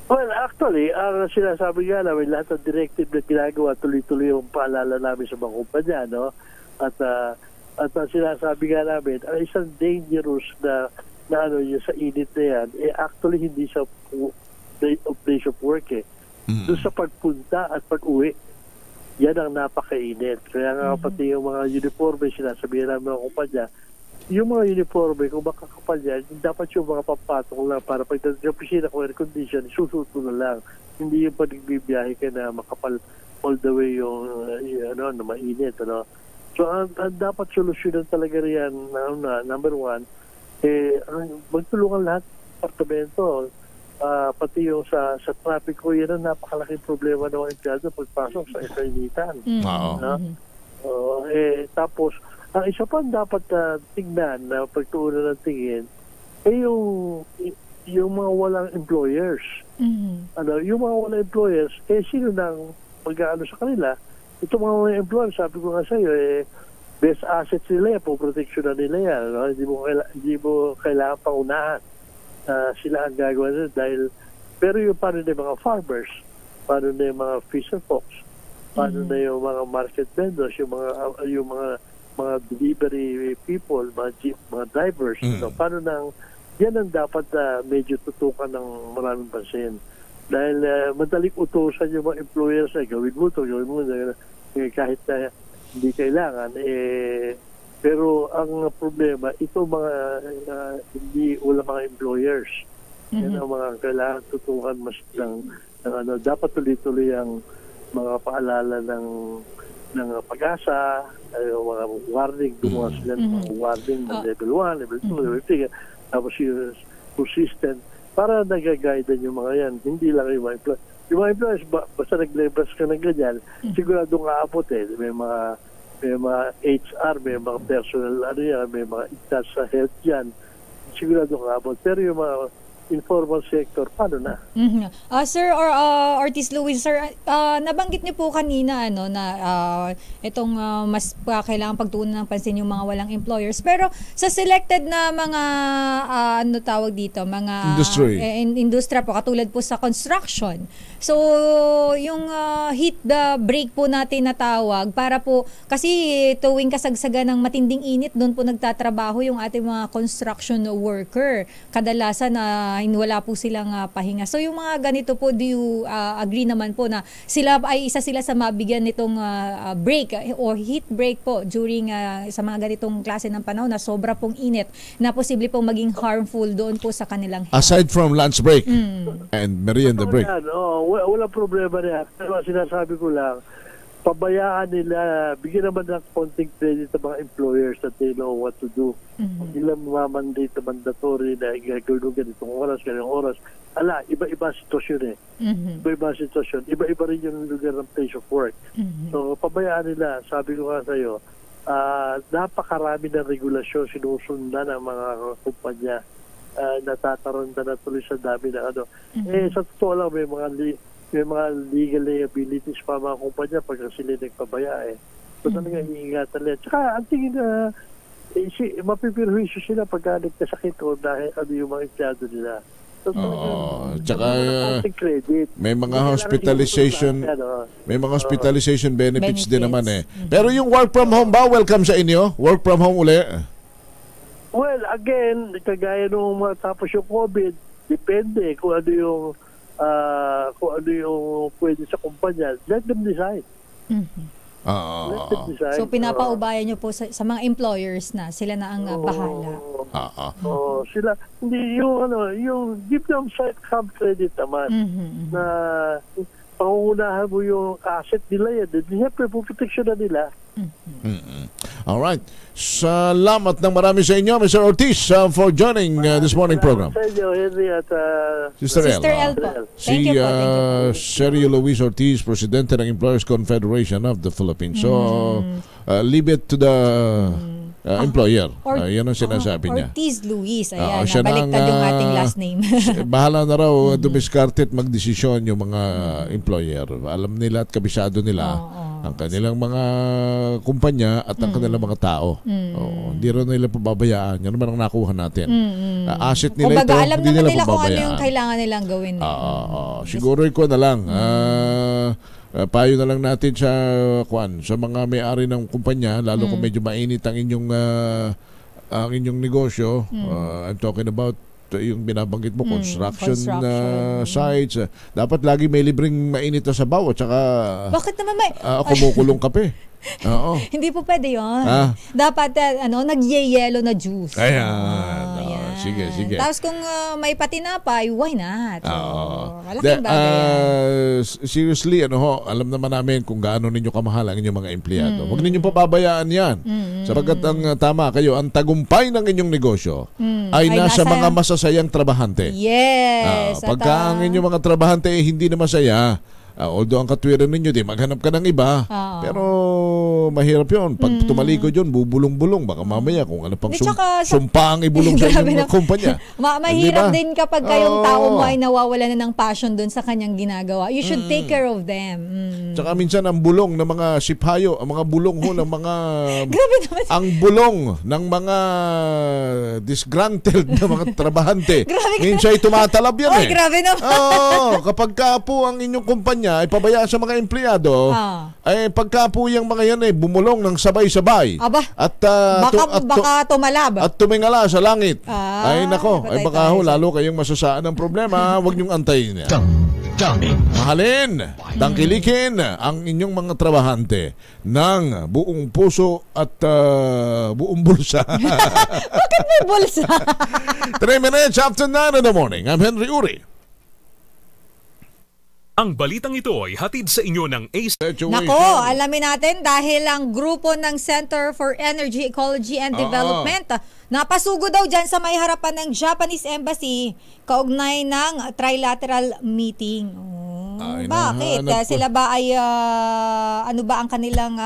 Well, actually, ang sinasabi nga namin, lahat ng directive na ginagawa, tuloy-tuloy yung paalala namin sa mga kumpanya, no? At ang sinasabi nga namin, ang isang dangerous na yung sa init na yan, actually hindi sa place of work, Doon sa pagpunta at pag-uwi, yan ang napakainit. Kaya nga pati yung mga uniforme, sinasabihan namin ng kumpanya, yung mga uniforme, kung makakapal yan, dapat yung mga papatong lang para pag sa opisina kung air condition, susuot mo na lang. Hindi yung pagbibiyahe ka na makapal all the way yung na mainit. So, ang dapat solusyonan talaga riyan, number one, magtulungan lahat apartamento. Pati yung sa traffic ko, yan ang napakalaking problema ng mga empleyado pagpasok sa ikainitan. Tapos, ang isa pa dapat tingnan na pagtuunan ng tingin yung mga walang employers. Yung mga walang employers, sino nang mag-aano sa kanila? Ito mga walang employers, sabi ko nga sa iyo, best assets nila yan, po-protection na nila yan. Hindi mo kailangan pangunahan. Sila ang gagawa nila dahil, pero yung paano na yung mga farmers, paano na yung mga fisher folks, paano na yung mga market vendors, yung mga delivery people, mga drivers, paano yan ang dapat medyo tutukan ng maraming pansin. Dahil madaling utusan yung mga employers na gawin mo kahit na hindi kailangan. Pero ang problema, ito mga hindi wala mga employers. Yan ang mga kailangan tutukan mas dapat tuloy-tuloy ang mga paalala ng pag-asa, mga warning, gumawa sila ng mga warning ng level 1, level 2, level 3, tapos yung consistent para nag-guide yung mga yan. Hindi lang yung mga employers. Yung mga employers, basta nag-labels ka ng ganyan, siguradong aabot may mga HR, may mga personal, may mga itas sa health yan, siguradong aabot. Pero yung mga informal sector, paano na? Sir Ortiz Luis, sir, nabanggit niyo po kanina na itong mas kailangan pagtuunan ng pansin yung mga walang employers. Pero sa selected na mga tawag dito, mga industry po, katulad po sa construction. So, yung heat the break po natin natawag para po, kasi tuwing kasagsagan ng matinding init, doon po nagtatrabaho yung ating mga construction worker. Kadalasan wala po silang pahinga. So yung mga ganito po, do you agree naman po na isa sila sa mabigyan nitong break or heat break po during sa mga ganitong klase ng panahon na sobra pong init na posible pong maging harmful doon po sa kanilang health? Aside from lunch break and merienda break. Wala problema na yan. Pero sinasabi ko lang, pabayaan nila, bigyan naman ng konting credit sa mga employers that they know what to do. Hindi lang mamandate na mandatory na gagawin ganitong oras, ganitong oras. Iba-iba sitwasyon Iba-iba sitwasyon. Iba-iba rin yung lugar ng place of work. So, pabayaan nila. Sabi ko nga sa'yo, napakarami ng regulasyon sinusundan ng mga kumpanya. Natataronda na tuloy sa dami na sa totoo lang may mga may mga legal liabilities pa mga kumpanya pag sila nagpabaya eh. So talaga iingatan nila. Tsaka ang tingin na mapipirwisyo sila pagka nagkasakit o dahil ano yung mga empleyado nila. So, tsaka may mga hospitalization benefits din naman eh. Pero yung work from home ba, welcome sa inyo? Work from home uli? Well, again, kagaya nung matapos yung COVID, depende kung ano yung pwede sa kumpanya. Let them decide. So pinapaubayan nyo po sa mga employers na sila na ang bahala. Sila hindi yung give them some credit naman na pangungunahan mo yung asset nila yan. Siyempre, protection na nila. Alright. Salamat ng marami sa inyo, Mr. Ortiz, for joining this morning program. Sa inyo, Henry, at Sister El po. Si Sergio Luis Ortiz, Presidente ng Employers Confederation of the Philippines. So, leave it to the employer. Yan ang sinasabi niya. Ortiz Luis. Ayan, nabaliktad yung ating last name. Bahala na raw dumiskarte at magdesisyon yung mga employer. Alam nila at kabisado nila ang kanilang mga kumpanya at ang kanilang mga tao. Hindi rin nila pababayaan. Yan naman ang nakuha natin. Asset nila ito, alam hindi nila kung ano pababayaan. yung kailangan nilang gawin. Siguro ko na lang. Payo na lang natin sa mga may-ari ng kumpanya, lalo kung medyo mainit ang inyong negosyo. I'm talking about yung binabanggit mo, construction sites. Dapat lagi may libreng mainit na sabaw at saka bakit naman may kumukulong kape. Hindi po pwede yun. Dapat nagyeyelo na juice. Ayan. Sige. Tapos kung may patinapay, why not? Malaking bagay. Seriously, alam naman namin kung gaano ninyo kamahal ang inyong mga empleyado. Huwag ninyong pababayaan yan. Sapagkat tama kayo, ang tagumpay ng inyong negosyo ay nasa mga masasayang trabahante. Yes. Pagka ang inyong mga trabahante hindi na masaya, although ang katwiran ninyo, maghanap ka ng iba. Pero mahirap yun. Pag tumalikod yun, bubulong-bulong. Baka mamaya kung ano pang sumpa ang ibulong sa inyong kumpanya. Mahirap din kapag kayong tao mo ay nawawala na ng passion dun sa kanyang ginagawa. You should take care of them. Tsaka minsan ang bulong ng mga siphayo, ang mga bulong ho ng mga grabe naman. Ang bulong ng mga disgruntled na mga trabahante. Minsan ay tumatalab yan grabe naman. Kapag ka po ang inyong kumpanya ay pabayaan sa mga empleyado, ay pagka po yung mga yan bumulong ng sabay-sabay. At baka tumalab. At tumingala sa langit. Ay nako, ay baka ho lalo kayong masasaan ng problema. Huwag niyong antayin niya. Mahalin, tangkilikin ang inyong mga trabahante ng buong puso at buong bulsa. Bakit may bulsa? 3 minutes after 9 in the morning. I'm Henry Uri. Ang balitang ito ay hatid sa inyo ng ACE. Nako, alamin natin dahil ang grupo ng Center for Energy, Ecology and Development napasugo daw dyan sa may harapan ng Japanese Embassy kaugnay ng trilateral meeting. Bakit? Sila ba ay ano ba ang kanilang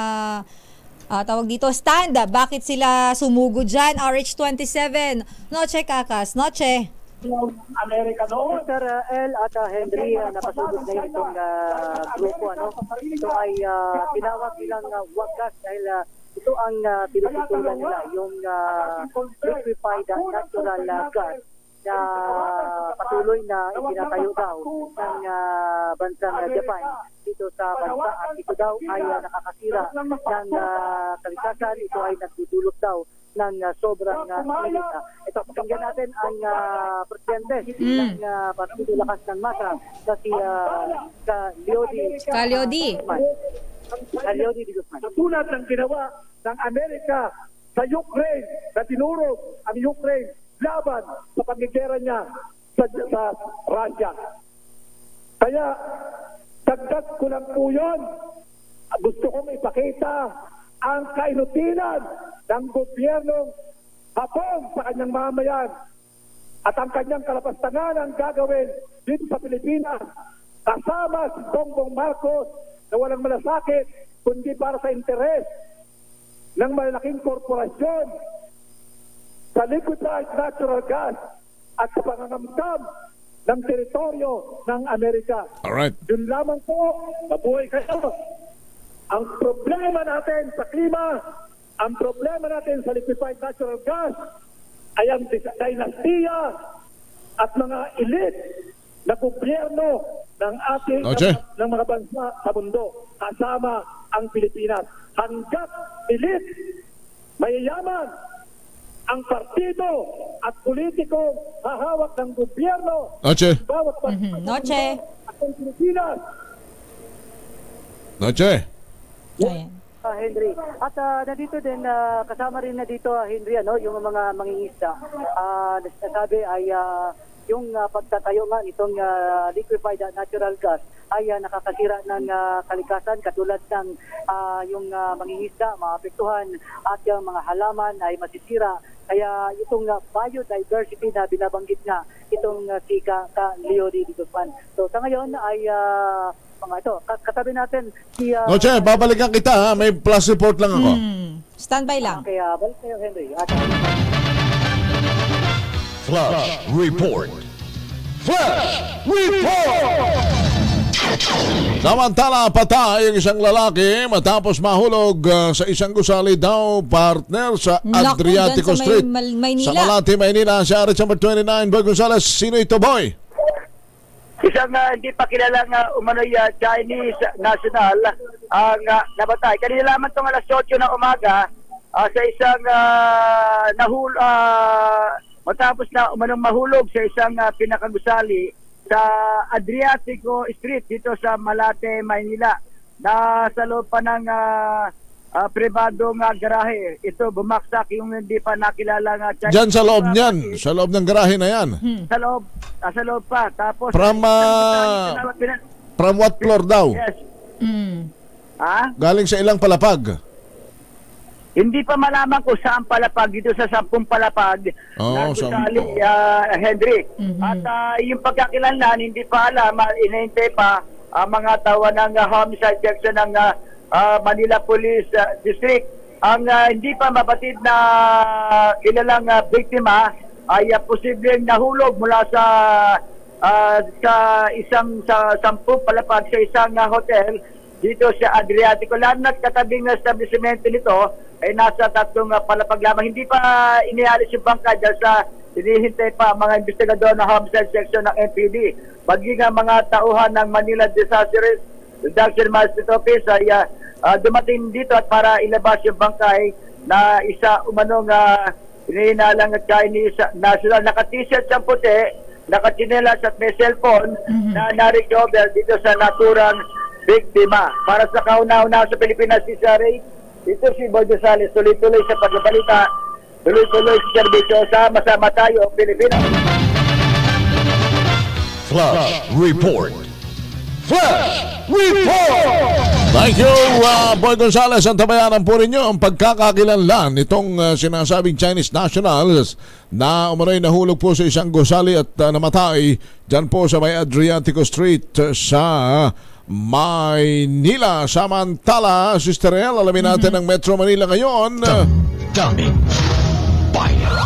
tawag dito, stand? Bakit sila sumugo dyan? RH27. Noche, Kakas. Noche. Amerika noon. Sir El at Henry, napasugod na itong grupo. Ito ay tinawag nilang wagas dahil ito ang tinututulan nila, yung liquefied natural gas na patuloy na itinatayo daw ng bansang Japan dito sa bansa. At ito daw ay nakakasira ng kalikasan. Ito ay nagdudulot daw ng sobrang init. Ito, pakinggan natin ang presidente ng Partido Lakas ng Masa na si Calyodi de Guzman. Tulad ng ginawa ng Amerika sa Ukraine na tinurog ang Ukraine laban sa pagigera niya sa Russia. Kaya dagdag ko lang po yun. Gusto kong ipakita ang kainutilan ng gobyernong Hapon sa kanyang mamayan at ang kanyang kalapastangan ang gagawin dito sa Pilipinas kasama si Bongbong Marcos na walang malasakit kundi para sa interes ng malalaking korporasyon sa liquefied natural gas at sa pangangamtam ng teritoryo ng Amerika. Alright. Yun lamang po, mabuhay kayo. Ang problema natin sa klima, ang problema natin sa liquefied natural gas ay ang dinastiya at mga elite na gobyerno ng ating ng mga bansa sa mundo, kasama ang Pilipinas. Hanggat elite, mayayaman, ang partido at politiko hahawak ng gobyerno Noche. bawat bansa Noche. at ang Pilipinas. Noche. Henry. At nandito din, kasama rin na dito, Henry, yung mga mangingisda. Nasasabi ay yung pagtatayo nga itong liquefied natural gas ay nakakasira ng kalikasan, katulad ng yung mangingisda, maapektuhan, at yung mga halaman ay masisira. Kaya itong biodiversity na binabanggit nga itong si Leo D. Guzman. So sa ngayon ay mga ito, katabi natin si... Noche, babalikan kita ha. May plus report lang ako. Standby lang. Kaya balik kayo, Henry. Flash Report. Flash Report! Samantala, patay ang isang lalaki matapos mahulog sa isang gusali daw, partner, sa Adriatico Street. Sa Malate, Maynila. Sa RH number 29, Boy Gonzales. Sino ito, Boy? Isang hindi pa kilalang umano'y Chinese national ang nabatay. Kanina lamang itong alas 8 ng umaga sa isang matapos na umanong mahulog sa isang pinakagusali sa Adriatico Street dito sa Malate, Maynila. Nasa loob pa ng pribadong garahe. Ito, bumaksak yung hindi pa nakilala Diyan sa loob niyan, sa loob ng garahe na yan. Sa loob pa. Tapos from what floor daw? Yes. Galing sa ilang palapag? Hindi pa malaman kung saan palapag, dito sa 10 palapag na gusali, Henry. At yung pagkakilanlan, hindi pa alam, inahintay pa ang mga tawa ng homicide section ng Manila Police District. Ang hindi pa mabatid na kilalang biktima ay posibleng nahulog mula sa isang 10 palapag sa isang hotel dito sa Adriatico. Lalo katabing establishment nito ay nasa 3 palapag lamang. Hindi pa inialis yung bangka dahil sa hinihintay pa mga investigador na homicide section ng NPD. Maging ang mga tauhan ng Manila Disaster Reduction Management Office ay dumating dito at para ilabas yung bangkay na isa umanong hinihinalang Chinese national. Naka-t-shirt siyang puti, naka-chinelas at may cellphone na na-recover dito sa naturang biktima. Para sa kauna-una sa Pilipinas, si Saray, ito si Boy Gonzales, tuloy-tuloy sa pagbabalita, tuloy-tuloy sa serbisyo, sama-sama tayo, Pilipinas. Flash Report. Flash Report! Thank you, Boy Gonzales. Ang tabayanan po rinyo ang pagkakakilanlan nitong sinasabing Chinese nationals na umano'y nahulog po sa isang gusali at namatay dyan po sa may Adriatico Street sa Maynila. Samantala, Sister El, alamin natin ang Metro Manila ngayon. Daming bayan.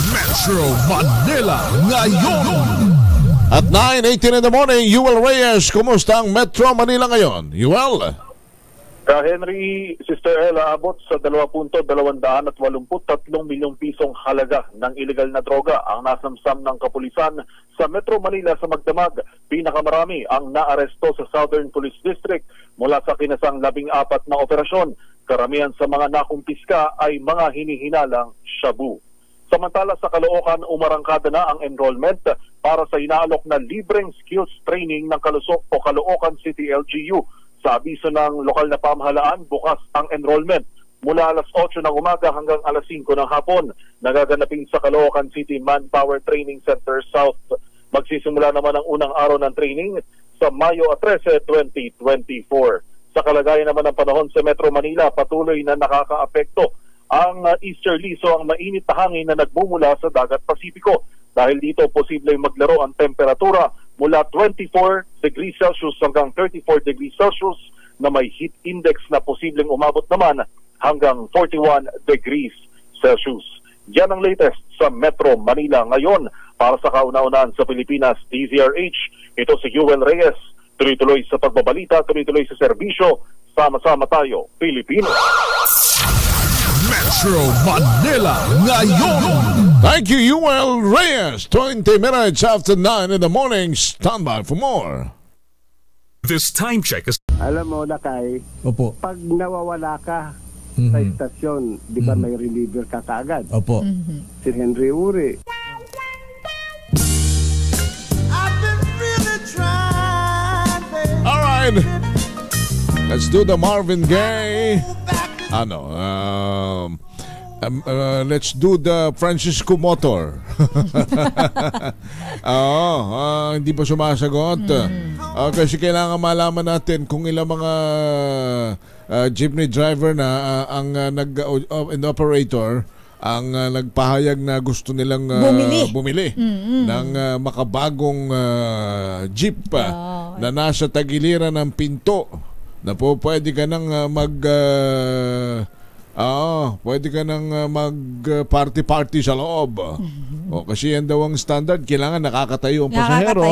Metro Manila ngayon. At 9:18 in the morning, Yuel Reyes, kumusta ang Metro Manila ngayon? Yuel? Henry, Sister Ella, abot sa 2.283 milyong pisong halaga ng illegal na droga ang nasamsam ng kapulisan sa Metro Manila sa magdamag. Pinakamarami ang naaresto sa Southern Police District mula sa kinasang 14 na operasyon. Karamihan sa mga nakumpiska ay mga hinihinalang shabu. Samantala sa Caloocan, umarangkada na ang enrollment para sa inaalok na libreng skills training ng Caloocan City LGU. Sa abiso ng lokal na pamahalaan, bukas ang enrollment mula alas 8 ng umaga hanggang alas 5 ng hapon. Nagaganapin sa Caloocan City Manpower Training Center South. Magsisimula naman ang unang araw ng training sa Mayo 13, 2024. Sa kalagayan naman ng panahon sa Metro Manila, patuloy na nakakaapekto ang easterly, so ang mainit na hangin na nagmumula sa dagat Pasipiko. Dahil dito, posibleng maglaro ang temperatura mula 24 degrees Celsius hanggang 34 degrees Celsius na may heat index na posibleng umabot naman hanggang 41 degrees Celsius. Yan ang latest sa Metro Manila ngayon. Para sa kauna-unahan sa Pilipinas, DZRH, ito si Yuel Reyes. Tuloy-tuloy sa pagbabalita, tuloy-tuloy sa serbisyo. Sama-sama tayo, Pilipino. Metro Manila ngayon. Thank you, Yuel Reyes. 20 minutes after 9 in the morning. Stand by for more. This time check is... Alam mo, Lakay, Opo. pag nawawala ka sa istasyon, di ba may reliever ka kaagad? Opo. Si Henry Uri. All right. Let's do the Marvin Gaye. Let's do the Francisco Motor. Hindi pa sumasagot. Kasi kailangan malaman natin kung ilang mga jeepney driver na ang operator ang nagpahayag na gusto nilang bumili ng makabagong jeep na nasa tagiliran ng pinto na po pwede ka nang pwede ka nang mag-party-party sa loob. Kasi yan daw ang standard. Kailangan nakakatayo ang pasahero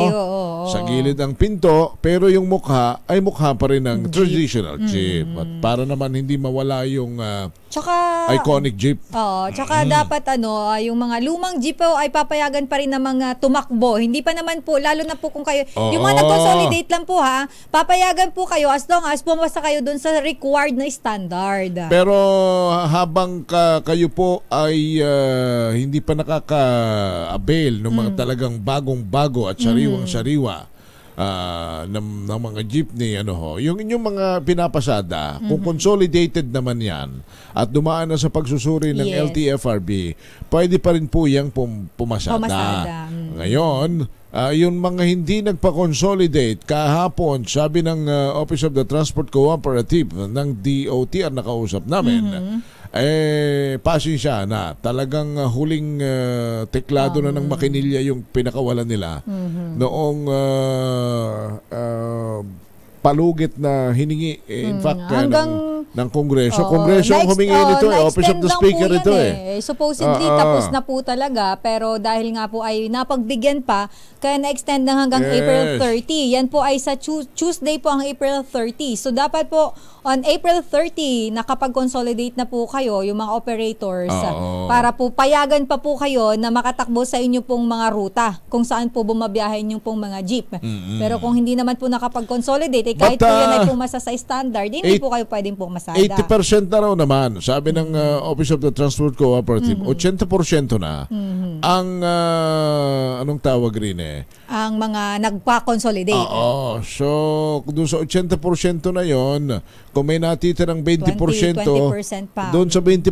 sa gilid ang pinto, pero yung mukha ay mukha pa rin ng traditional jeep. At para naman hindi mawala yung iconic jeep. Tsaka dapat yung mga lumang jeep ay papayagan pa rin ng mga tumakbo. Hindi pa naman po, lalo na po kung kayo, yung mga nag-consolidate lang po papayagan po kayo as long as pumasa kayo dun sa required na standard. Pero habang kayo po ay hindi pa nakaka-avail ng mga talagang bagong-bago at sariwang-sariwa ng mga jeepney, yung inyong mga pinapasada, kung consolidated naman yan at dumaan na sa pagsusuri ng LTFRB, pwede pa rin po yung pumasada. Ngayon, yung mga hindi nagpa-consolidate, kahapon, sabi ng Office of the Transport Cooperative ng DOT ang nakausap namin, pasensya na. Talagang huling teklado na ng makinilya yung pinakawalan nila noong palugit na hiningi. In fact, ng Kongreso. Kongreso ang humingi nito. Office of the Speaker ito Supposedly, tapos na po talaga. Pero dahil nga po ay napagbigyan pa, kaya na-extend na hanggang April 30. Yan po ay sa Tuesday po ang April 30. So dapat po on April 30, nakapag-consolidate na po kayo, yung mga operators, para po payagan pa po kayo na makatakbo sa inyo pong mga ruta kung saan po bumabiyahin yung pong mga jeep. Pero kung hindi naman po nakapag-consolidate, kahit po yan ay pumasa sa standard, hindi po kayo pwedeng pumasada. 80% na raw naman, sabi ng Office of the Transport Cooperative, 80% na ang anong tawag rin ang mga nagpa-consolidate. So, doon sa 80% na yon, kung may natitirang 20%, 20% pa. Doon sa 20%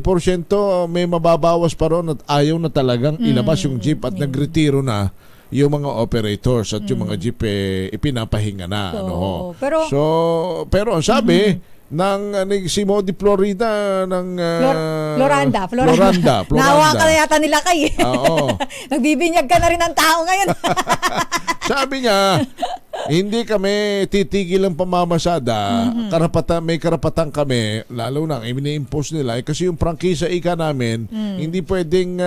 may mababawas pa ron at ayaw na talagang ilabas yung jeep at nagretiro na yung mga operators at yung mga jeep ipinapahinga na. Pero ang sabi si Modi Florida ng Floranda. Nahawa ka na yata nila kayo. Nagbibinyag ka na rin ng tao ngayon. Sabi niya, hindi kami titigil ang pamamasada. May karapatan kami, lalo na ini-impose nila kasi yung prangkisa namin hindi pwedeng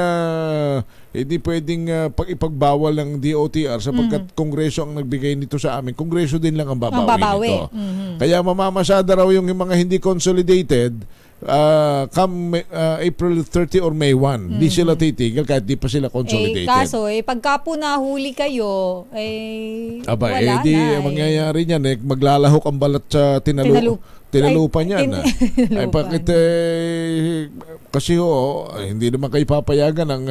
ipagbawal ng DOTR sapagkat Kongreso ang nagbigay nito sa amin. Kongreso din lang ang babawi nito. Kaya mamamasada raw yung mga hindi consolidated come April 30 or May 1. Hindi sila titigil kahit di pa sila consolidated. Kaso, pagka po nahuli kayo, wala na. Mangyayari niyan, maglalahok ang balat sa tinalupa niyan. Bakit kasi hindi naman kayo papayagan ng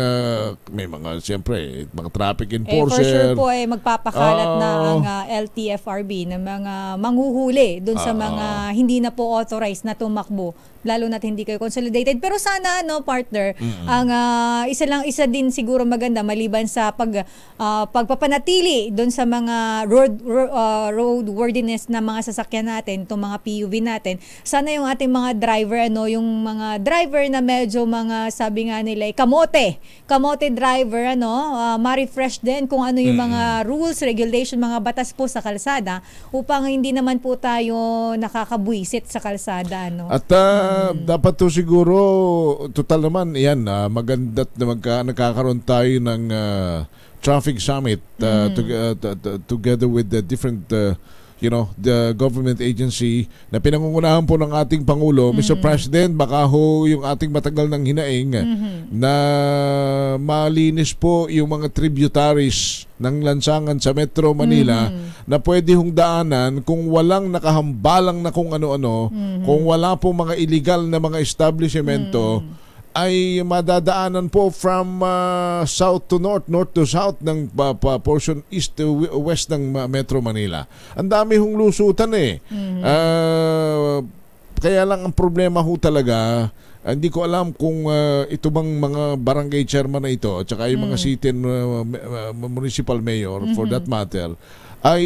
may mga, siyempre, mga traffic enforcer. For sure po magpapakalat na ang LTFRB ng mga manghuhuli dun sa mga hindi na po authorized na tumakbo, lalo na't hindi kayo consolidated. Pero sana partner, ang isa din siguro maganda maliban sa pagpapanatili dun sa mga roadworthiness na mga sasakyan natin, itong mga PUV natin. Sana yung ating mga driver yung mga driver na medyo mga sabi nga nila kamote driver ma-refresh din kung ano yung mga rules, regulation, mga batas po sa kalsada upang hindi naman po tayo nakakabwisit sa kalsada At dapat to siguro total naman yan maganda't na nagkakaroon tayo ng traffic summit together with the different the government agency na pinangungunahan po ng ating Pangulo. Mr. President, baka ho yung ating matagal ng hinaing na malinis po yung mga tributaries ng lansangan sa Metro Manila na pwede hong daanan kung walang nakahambalang na kung ano-ano, kung wala po mga illegal na mga establishmento, ay madadaanan po from south to north, north to south ng portion east to west ng Metro Manila. Ang dami hong lusutan kaya lang ang problema ho talaga, hindi ko alam kung ito bang mga barangay chairman na ito at saka yung mga city municipal mayor for that matter ay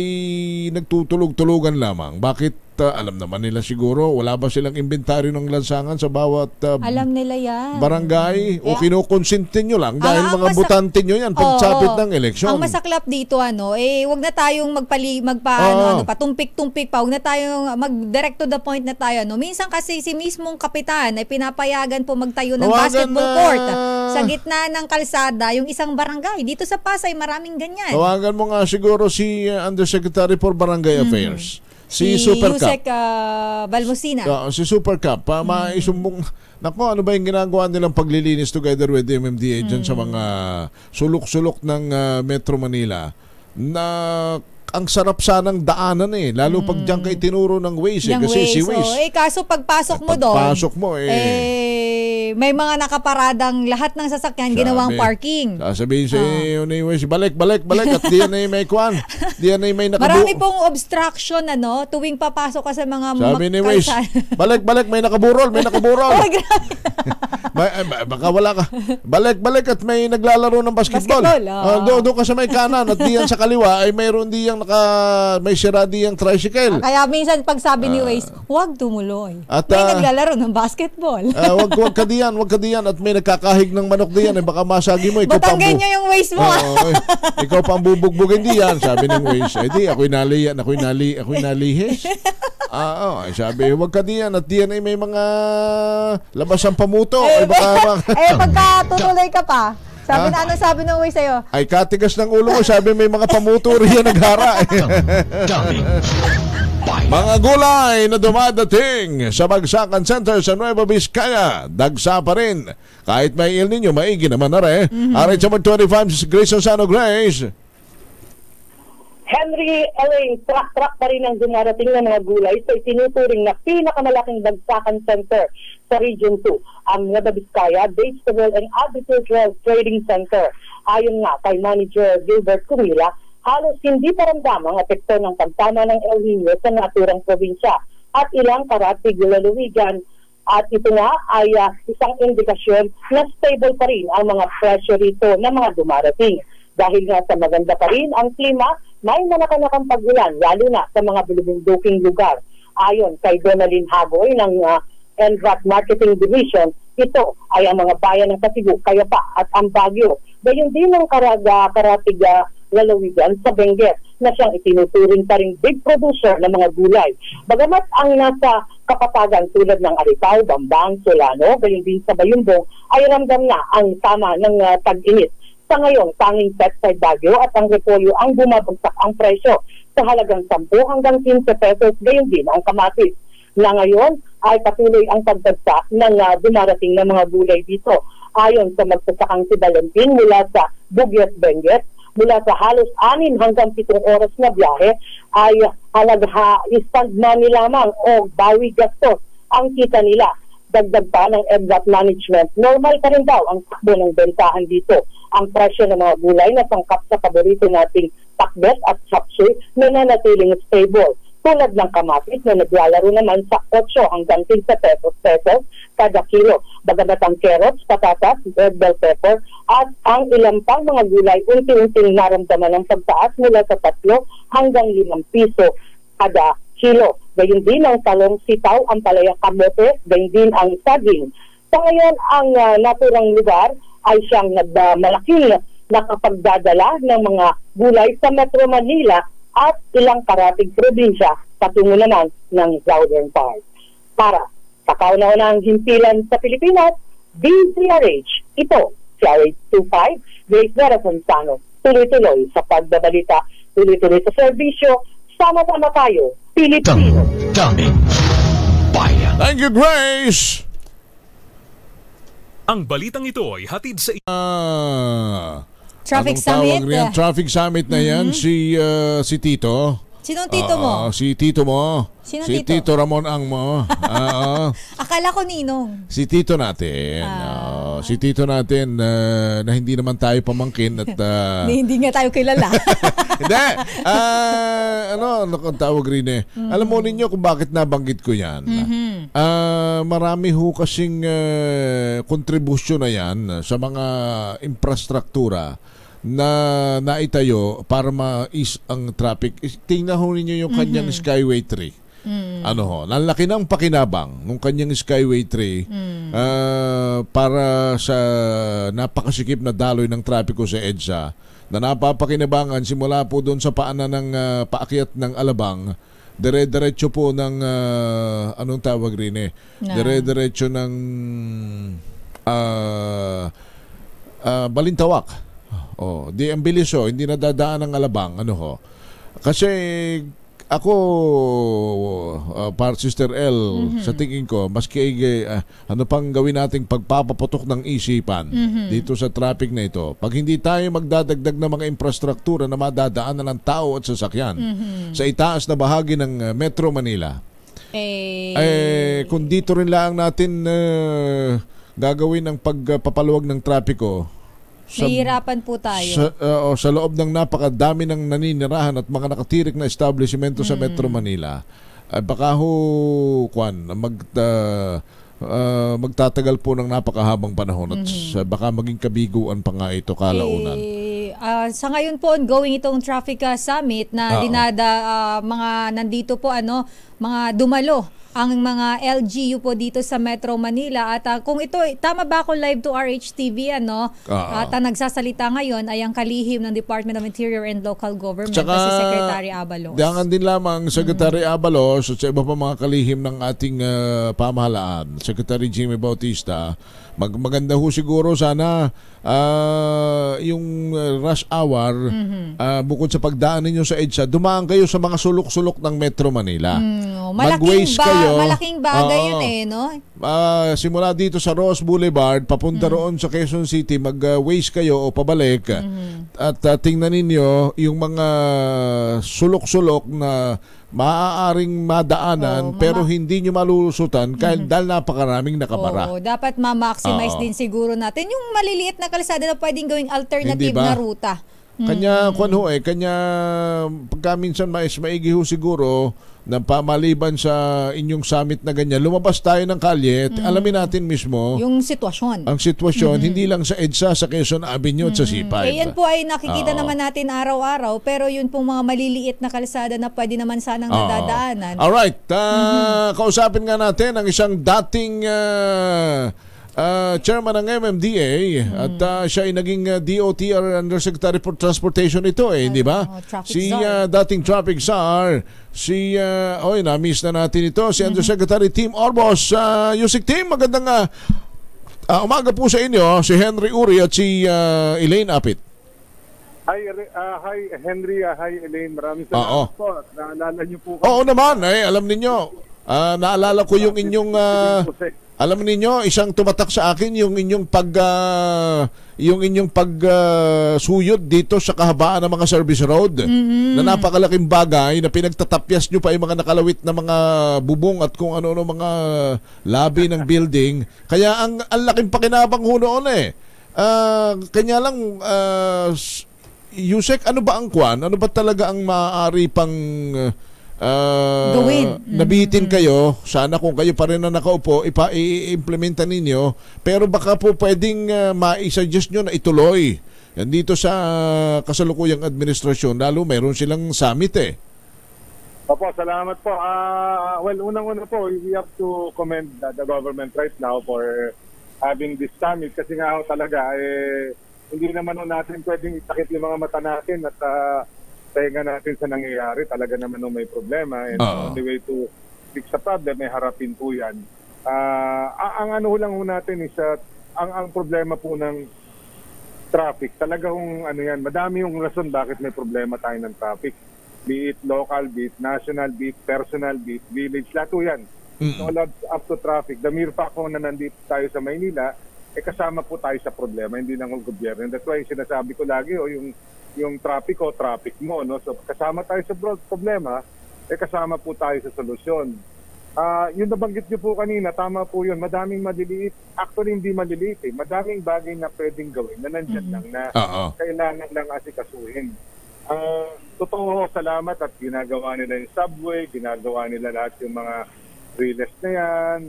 nagtutulog-tulugan lamang. Bakit? Alam naman nila siguro, wala ba silang inventaryo ng lansangan sa bawat alam nila yan. Barangay o kinukonsinti nyo lang dahil mga butante nyo yan pagsapit ng eleksyon. Ang masaklap dito wag na tayong patumpik-tumpik pa, wag na tayong mag-direct to the point na tayo minsan kasi si mismong kapitan ay pinapayagan po magtayo ng basketball court sa gitna ng kalsada yung isang barangay. Dito sa Pasay maraming ganyan. Tawagan mo nga siguro si Undersecretary for Barangay Affairs. Si Super Cup. Balmosina. Si Super Cup. Maisumbong, ano ba yung ginagawa nilang paglilinis together with the MMDA dyan sa mga sulok-sulok ng Metro Manila na ang sarap sanang daanan lalo pag diyan kay tinuro ng Waze kasi si Waze. Kaso pagpasok mo doon. May mga nakaparadang lahat ng sasakyan ginawang parking. Sabihin sa ni Waze, balik at diyan ay may kwan. Diyan ay may marami pong obstruction tuwing papasok ka sa mga sabi ni Waze, balik may nakaburol. Baka wala ka. Balik at may naglalaro ng basketball. Doon ka sa may kanan at diyan sa kaliwa ay mayroon diyang may sira diyang tricycle. Kaya minsan pag sabi ni Waze, huwag tumuloy. At may naglalaro ng basketball. Wag ka diyan at may nagkakahig ng manok diyan baka masagi mo Batanggay niyo yung Waze mo. Ikaw pang bubugbugin diyan, sabi ng Waze. Ako'y nalihis. Sabi, wag ka diyan at diyan ay may mga labas ang pamuto. Pagka tutuloy ka pa. Sabi ng Waze sa'yo? Ay, katigas ng ulo mo. Sabi may mga pamuturi yan naghara. Mga gulay na dumadating sa Bagsakan Center sa Nueva Vizcaya. Dagsa pa rin. Kahit may El Nino, maigi naman na rin. Aray sa 25, Grace Sonsano. Grace. Henry, Elaine, truck pa rin ang dumarating ng mga gulay sa itinuturing na pinakamalaking Bagsakan Center sa Region 2, ang Nueva Vizcaya Vegetable and Agricultural Trading Center. Ayon nga kay Manager Gilbert Cumila, halos hindi paramdam ang epekto ng pagtama ng El Nino sa naturang probinsya at ilang karatig lalawigan. At ito nga ay isang indikasyon na stable pa rin ang mga presyo rito na mga dumarating. Dahil nga sa maganda pa rin ang klima, may malakanakang pagulan lalo na sa mga bulubunduking lugar. Ayon kay Donalyn Hagoy ng NRAC Marketing Division, ito ay ang mga bayan ng Kasibu, Cayapa at ang Baguio. Gayon din ang karatig lalawigan sa Benguet na siyang itinuturing pa ring big producer ng mga gulay. Bagamat ang nasa kapatagan tulad ng Aripao, Bambang, Solano, gayon din sa Bayumbong ay ramdam na ang tama ng tag-init. Sa ngayon, tanging Petside Baguio at ang repolyo ang bumabagsak ang presyo sa halagang 10 hanggang 15 pesos, gayon din ang kamatis. Na ngayon ay patuloy ang pagbagsak ng dumarating na mga gulay dito. Ayon sa magsasakang si Valentin mula sa Bugyat, Benguet, mula sa halos 6 hanggang 7 oras na biyahe ay halaga stand money lamang o bawi gastos ang kita nila. Dagdag pa ng EDGAT management, normal pa rin daw ang takbo ng bentahan dito. Ang presyo ng mga gulay na sangkap sa paborito nating takbet at chapsuy na nanatiling stable. Tulad ng kamatis na naglalaro naman sa 8 hanggang 15 pesos kada kilo. Bagamat ang carrots, patatas, red bell pepper at ang ilang pang mga gulay unti-unting naramdaman ng pagtaas mula sa 3 hanggang 5 piso kada kilo. Gayon din ang talong, sitaw, ang palaya, kamote, gayon din ang saging. Sa ngayon, ang naturang lugar ay siyang malaking nakapagdadala ng mga gulay sa Metro Manila at ilang karatig probinsya patungo naman ng southern part. Para sa kauna-unahang himpilan sa Pilipinas, DZRH, ito si RH25, Grace Vera Sonsano, tuloy-tuloy sa pagbabalita, tuloy-tuloy sa serbisyo, sama-sama tayo, Pilipino. Thank you, Grace! Ang balitang ito ay hatid sa Traffic Summit. Traffic Summit na yan, si Tito. Sinong tito mo? Si Tito mo. Sino si tito? Tito Ramon Ang mo. Akala ko ninong. Si Tito natin. Si Tito natin na hindi naman tayo pamangkin at hindi nga tayo kilala. Hindi. Ano kung tawag rin Alam mo ninyo kung bakit nabanggit ko yan. Marami ho kasing kontribusyon na yan sa mga infrastruktura na naitayo para ma-ease ang traffic. Tingnan ho ninyo yung kanyang Skyway 3. Ano ho, lalaki ng pakinabang ng kanyang Skyway 3 para sa napakasikip na daloy ng trapiko sa EDSA na napapakinabangan simula po doon sa paanan ng paakyat ng Alabang, dire-diretso po ng anong tawag rin dire-diretso ng Balintawak. Di ang bilis hindi nadadaan ng Alabang. Kasi ako, par Sister L, sa tingin ko, maski ano pang gawin nating pagpapaputok ng isipan dito sa traffic na ito, pag hindi tayo magdadagdag ng mga infrastruktura na madadaanan ng tao at sasakyan sa itaas na bahagi ng Metro Manila, kung dito rin lang natin gagawin ang pagpapaluwag ng trapiko, nahihirapan po tayo. Sa loob ng napakadami ng naninirahan at mga nakatirik na establishmento sa Metro Manila, baka magtatagal po ng napakahabang panahon at baka maging kabiguan pa nga ito kalaunan. Sa ngayon po ongoing itong traffic summit na mga nandito po mga dumalo ang mga LGU po dito sa Metro Manila. At kung ito, tama ba ako live to RHTV, at nagsasalita ngayon ay ang kalihim ng Department of Interior and Local Government, si Secretary Abalos. Diyan din lamang Secretary Abalos at sa iba pa mga kalihim ng ating pamahalaan, Secretary Jimmy Bautista. Maganda ho siguro sana yung rush hour, bukod sa pagdaan ninyo sa EDSA, dumaan kayo sa mga sulok-sulok ng Metro Manila. Malaking bagay yun no? Simula dito sa Ross Boulevard papunta roon sa Quezon City, mag-waste kayo o pabalik at tingnan ninyo yung mga sulok-sulok na maaaring madaanan pero hindi nyo malulusutan dahil napakaraming nakabara. Dapat ma-maximize din siguro natin yung maliliit na kalsada na pwedeng gawing alternative na ruta. Kanya pagka minsan maigi ho siguro na pamaliban sa inyong summit na ganyan, lumabas tayo ng kalye at alamin natin mismo yung sitwasyon. Ang sitwasyon, hindi lang sa EDSA, sa Quezon Avenue at sa C5. Yan po ay nakikita naman natin araw-araw, pero yun pong mga maliliit na kalsada na pwede naman sanang nadadaanan. Alright, kausapin nga natin ang isang dating chairman ng MMDA at siya ay naging DOTR Undersecretary for Transportation ito di ba? Si dating traffic czar, si na-miss na natin ito, si Undersecretary Tim Orbos. Yusik Tim, magandang umaga po sa inyo, si Henry Uri at si Elaine Apit. Hi Henry, hi Elaine, maraming salamat po. Naalala niyo po kami. Oo naman, alam niyo. Naalala ko yung inyong alam niyo, isang tumatak sa akin yung inyong suyod dito sa kahabaan ng mga service road na napakalaking bagay na pinagtatapyas nyo pa yung mga nakalawit na mga bubong at kung ano-ano mga labi ng building. Kaya ang laking pakinabang ho noon kanya lang Yusek, ano ba ang kwan? Ano ba talaga ang maaari pang gawin? Nabitin kayo, sana kung kayo pa rin na nakaupo, i-implementa ninyo, pero baka po pwedeng ma-suggest nyo na ituloy yan dito sa kasalukuyang administrasyon, lalo meron silang summit Opo, salamat po. Well, unang-una po, we have to commend the government right now for having this summit kasi nga talaga hindi naman natin pwedeng itakip yung mga mata natin at tainga natin sa nangyayari. Talaga naman may problema and the way to fix the problem ay harapin po yan. Ang ano lang natin is ang problema po ng traffic. Talagang madami yung rason bakit may problema tayo ng traffic. Be it local, be it national, be it personal, be it village, lahat po yan. So, up to traffic. The mere fact na nandito tayo sa Maynila, kasama po tayo sa problema, hindi lang ang gobyerno. And that's why sinasabi ko lagi, yung traffic traffic mo. No? So, kasama tayo sa problema, kasama po tayo sa solusyon. Yung nabanggit niyo po kanina, tama po yun. Madaming maliliit. Actually, hindi maliliit. Madaming bagay na pwedeng gawin na nandyan lang na kailangan lang asikasuhin. Totoo, salamat at ginagawa nila yung subway, ginagawa nila lahat yung mga relays na yan,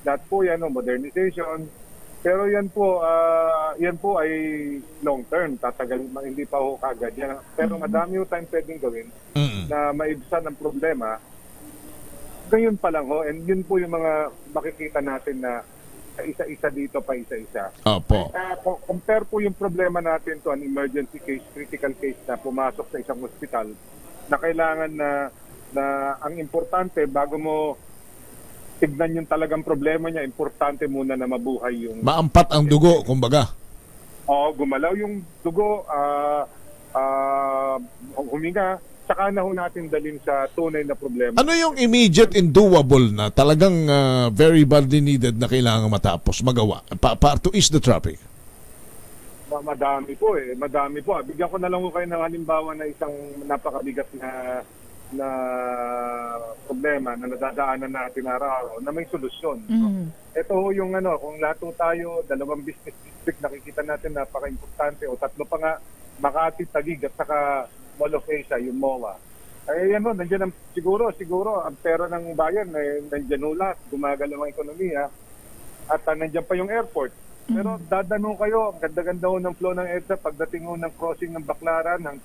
lahat po yan, modernization. Pero yan po ay long term, tatagal, hindi pa ho kagad yan. Pero madami yung time pwedeng gawin na maibsan ang problema. Ngayon pa lang and yun po yung mga makikita natin na isa-isa dito pa isa-isa. Opo. Compare po yung problema natin to an emergency case, critical case na pumasok sa isang hospital na kailangan na ang importante bago mo tignan yung talagang problema niya, importante muna na mabuhay yung... Maampat ang dugo, kumbaga. Oo, gumalaw yung dugo, huminga, saka na ho natin dalhin sa tunay na problema. Ano yung immediate and doable na talagang very badly needed na kailangan matapos, magawa, to ease the traffic? Madami po madami po. Bigyan ko na lang ko kayo ng halimbawa na isang napakabigat na problema na nadadaanan natin araw-araw na may solusyon. Ito ho yung kung lahat tayo, 2 business district, nakikita natin napaka-importante o 3 pa nga, Makati, Taguig at saka Mall of Asia, yung MOA. Nandiyan siguro ang pera ng bayan, nandiyan lahat, gumagalaw ang ekonomiya at nandiyan pa yung airport. Pero dadano kayo, ganda-ganda ho ng flow ng EDSA pagdating ho ng crossing ng Baclaran, ng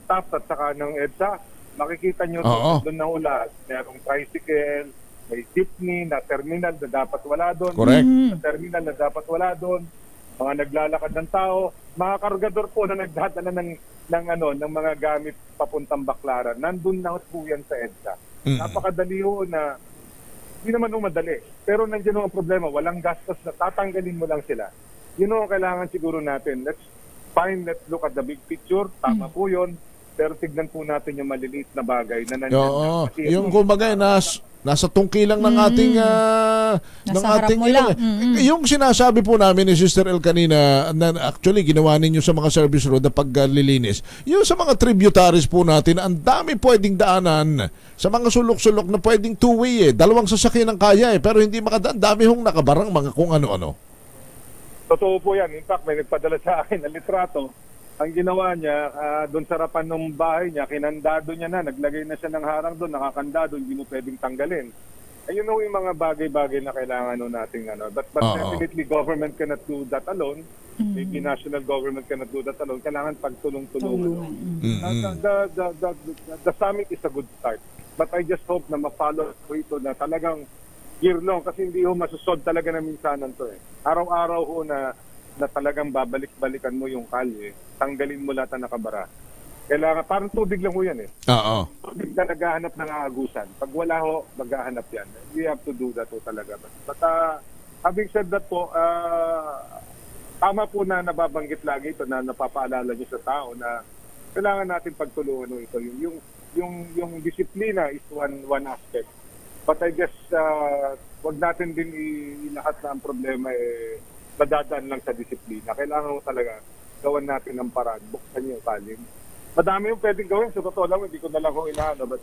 TAP at saka ng EDSA, makikita nyo doon na ulat. Mayroong tricycle, may jeepney na terminal na dapat wala doon. Correct. Na terminal na dapat wala doon. Mga naglalakad ng tao, mga kargador po na nagdadala ng mga gamit papuntang Baclaran. Nandun na po yan sa EDSA. Napakadali ho na, hindi naman madali. Pero nandiyan ang problema, walang gastos na tatanggalin mo lang sila. Yun ang kailangan siguro natin. Let's look at the big picture. Tama po yun. Pero tignan po natin yung maliliit na bagay na nandiyan. Yung kumbaga nasa tungki lang ng ating yung sinasabi po namin ni Sister El kanina na actually ginawa ninyo sa mga service road na paglilinis. Yung sa mga tributaries po natin, ang dami pwedeng daanan sa mga sulok-sulok na pwedeng two-way 2 sasakyan ang kaya pero hindi makadaan. Dami hong nakabarang mga kung ano-ano. Totoo po yan. In fact, may nagpadala sa akin na litrato. Ang ginawa niya, doon sa harapan ng bahay niya, kinandado niya na, naglagay na siya ng harang doon, nakakandado, hindi mo pwedeng tanggalin. Ayun yung mga bagay-bagay na kailangan natin. But definitely, government cannot do that alone. Maybe national government cannot do that alone. Kailangan pagtulong-tulungan. The summit is a good start. But I just hope na ma-follow ko ito na talagang year long kasi hindi ho masusod talaga na minsanan to Araw-araw ho na talagang babalik-balikan mo yung kalye, tanggalin mo lahat na nakabara. Kailangan, parang tubig lang ho yan Oo. Tubig na naghahanap ng aagusan. Pag wala ho, maghahanap yan. We have to do that ho talaga. But having said that po, tama po na nababanggit lagi ito na napapaalala nyo sa tao na kailangan natin pagtulungan ito. Yung disiplina is one aspect. But I guess, wag natin din ilahat na ang problema madadaan lang sa disiplina. Kailangan mo talaga gawan natin ng paraan. Buksan yung kalim. Madami yung pwedeng gawin. Sa totoo lang, hindi ko na lang kung inaano. But,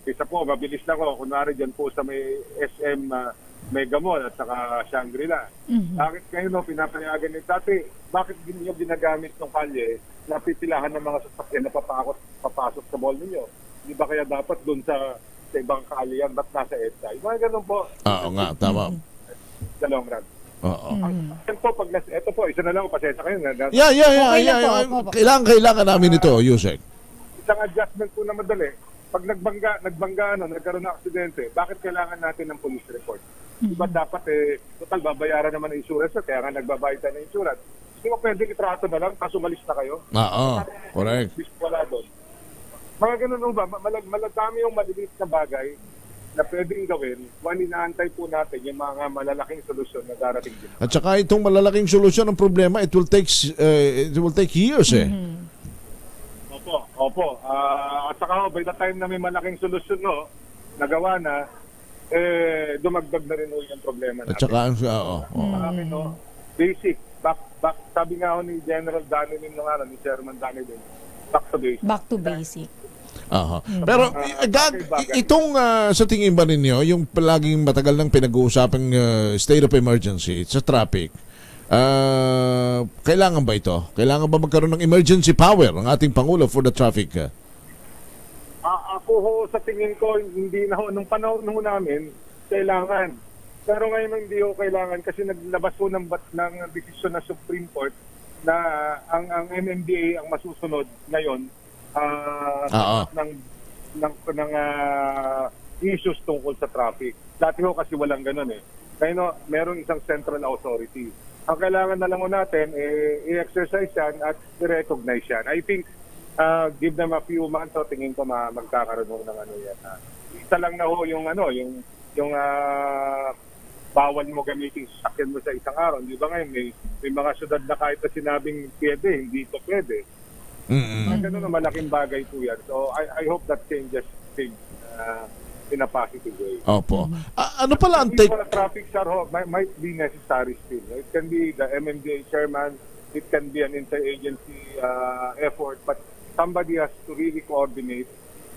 isa po, mabilis lang ako. Kunwari dyan po sa may SM Mega Mall at saka Shangri-La. Bakit kayo pinapayagan nyo? Dati, bakit nyo ginagamit ng kalye na pipilahan ng mga sasakyan na papasok sa mall ninyo? Di ba kaya dapat dun sa ibang kalye yan, ba't nasa EDSA? Yung mga ganun po. Oo nga, tama. Sa long run. Ito po, isa na lang, pasensya kayo. Yeah. Kailangan namin ito, Yusek. Isang adjustment po na madali. pag nagkaroon ng aksidente, bakit kailangan natin ng police report? Diba dapat total babayaran naman ng insurance, kaya nga nagbabayad tayo ng insurance. Hindi mo pwedeng itrato na lang, tapos umalis na kayo. Correct. Wala doon. Mga ganun ba, maladami yung maliliit na bagay na pwedeng gawin, inaantay po natin yung mga malalaking solusyon na darating din. At saka itong malalaking solusyon ng problema, it will take years Opo. At saka by the time na may malaking solusyon nagawa na, dumagdag na rin yung problema natin. At saka, basic. Back, sabi nga ni General Danilin ni Chairman Danilin, back to basic. Back to basic. Pero itong sa tingin ba ninyo, yung palaging matagal nang pinag-uusapang state of emergency sa traffic, kailangan ba ito? Kailangan ba magkaroon ng emergency power ang ating Pangulo for the traffic? Ako sa tingin ko, hindi na nung panahon namin, kailangan. Pero ngayon hindi ho kailangan kasi naglabas ho ng desisyon ng Supreme Court na ang MMDA ang masusunod ngayon ng issues tungkol sa traffic. Dati ho kasi walang ganun Ngayon merong isang central authority. Ang kailangan na lang natin i-exercise yan at i-recognize yan. I think give them a few months tingin ko magkakaroon ng yan. Isa lang na ho yung bawal mo gamitin sasakyan mo sa isang araw. Di ba ngayon may mga syudad na kahit na sinabing pwede, hindi ito pwede. Ganun na malaking bagay po yan. So I hope that changes things in a positive way. Opo. Ano pala ang take? Traffic might be necessary still. It can be the MMDA chairman, it can be an interagency effort, but somebody has to really coordinate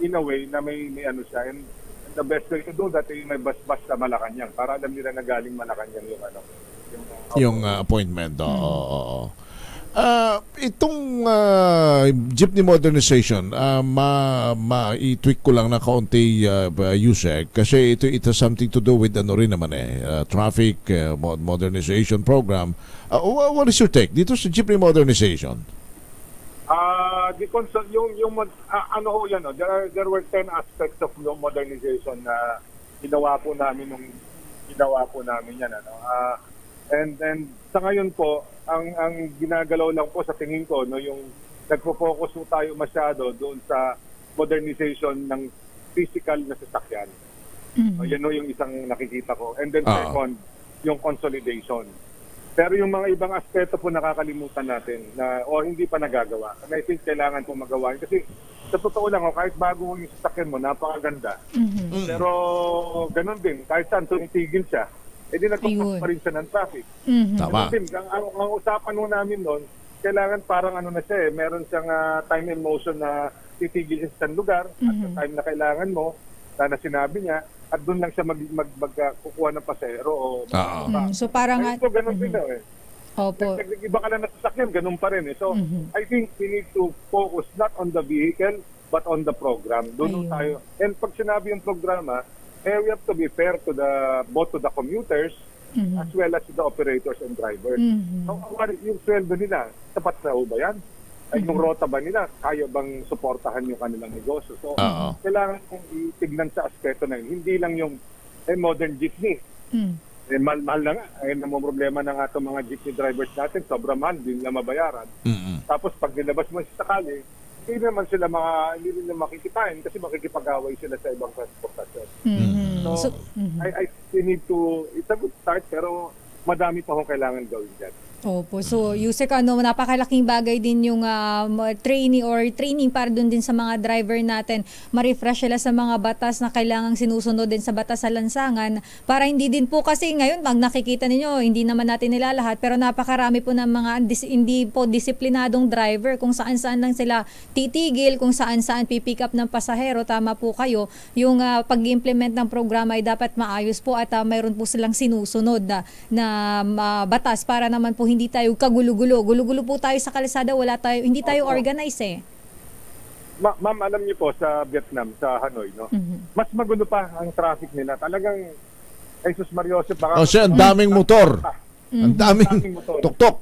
in a way na may siya. And the best way to do that ay may bas-bas sa Malacanang para alam nila na galing Malacanang yung appointment. Itong jeepney modernization, ma-tweak ko lang na kaunti, Yusek, kasi it has something to do with traffic modernization program. What is your take dito sa jeepney modernization? There were 10 aspects of modernization na ginawa po namin yan. And sa ngayon po, ang ginagalaw lang po sa tingin ko, yung nagpo-focus po tayo masyado doon sa modernization ng physical na sasakyan. Yan yung isang nakikita ko. And then second, yung consolidation. Pero yung mga ibang aspeto po nakakalimutan natin na hindi pa nagagawa. And I think kailangan po magawa. Kasi sa totoo lang, kahit bago yung sasakyan mo, napakaganda. Pero ganun din, kahit saan tumitigil siya, di nagpapas pa rin siya ng traffic. Tama. Ang usapan mo namin doon, kailangan parang na siya meron siyang time and motion na titigil siya sa lugar at sa time na kailangan mo, na sinabi niya, at doon lang siya magkukuha ng pasero. So parang ganun din Opo. Iba ka lang nasasakyan, ganun pa rin. So I think we need to focus not on the vehicle but on the program. Doon tayo. And pag sinabi yung programa, we have to be fair to both to the commuters as well as to the operators and drivers. So, yung sweldo nila, sapat na ba yan? Ay, yung rota ba nila, kaya bang suportahan yung kanilang negosyo? So, kailangan kong itignan sa aspeto na yun. Hindi lang yung modern jeepney. Mahal na nga. Namang problema na nga itong mga jeepney drivers natin, sobrang mahal, hindi nila mabayaran. Tapos, pag nilabas mo sa sakali, hindi naman sila hindi nila makikitain kasi makikipag-away sila sa ibang transportasyon. So, I need to, it's a good start pero madami pa akong kailangan gawin dyan. Opo. So, Yusek, napakalaking bagay din yung training or training para dun din sa mga driver natin. Ma-refresh sila sa mga batas na kailangang sinusunod din sa batas sa lansangan para hindi din po kasi ngayon, pag nakikita ninyo, hindi naman natin nilalahat pero napakarami po ng mga hindi po disiplinadong driver kung saan-saan lang sila titigil, kung saan-saan pipick up ng pasahero. Tama po kayo. Yung pag-implement ng programa ay dapat maayos po at mayroon po silang sinusunod na batas para naman po hindi tayo kagulo-gulo. Gulo-gulo po tayo sa kalsada, hindi tayo organize Ma'am, alam niyo po sa Vietnam, sa Hanoi, mas magulo pa ang traffic nila. Talagang, Jesus Mariosep, baka... ang daming motor. Ang daming tuktok.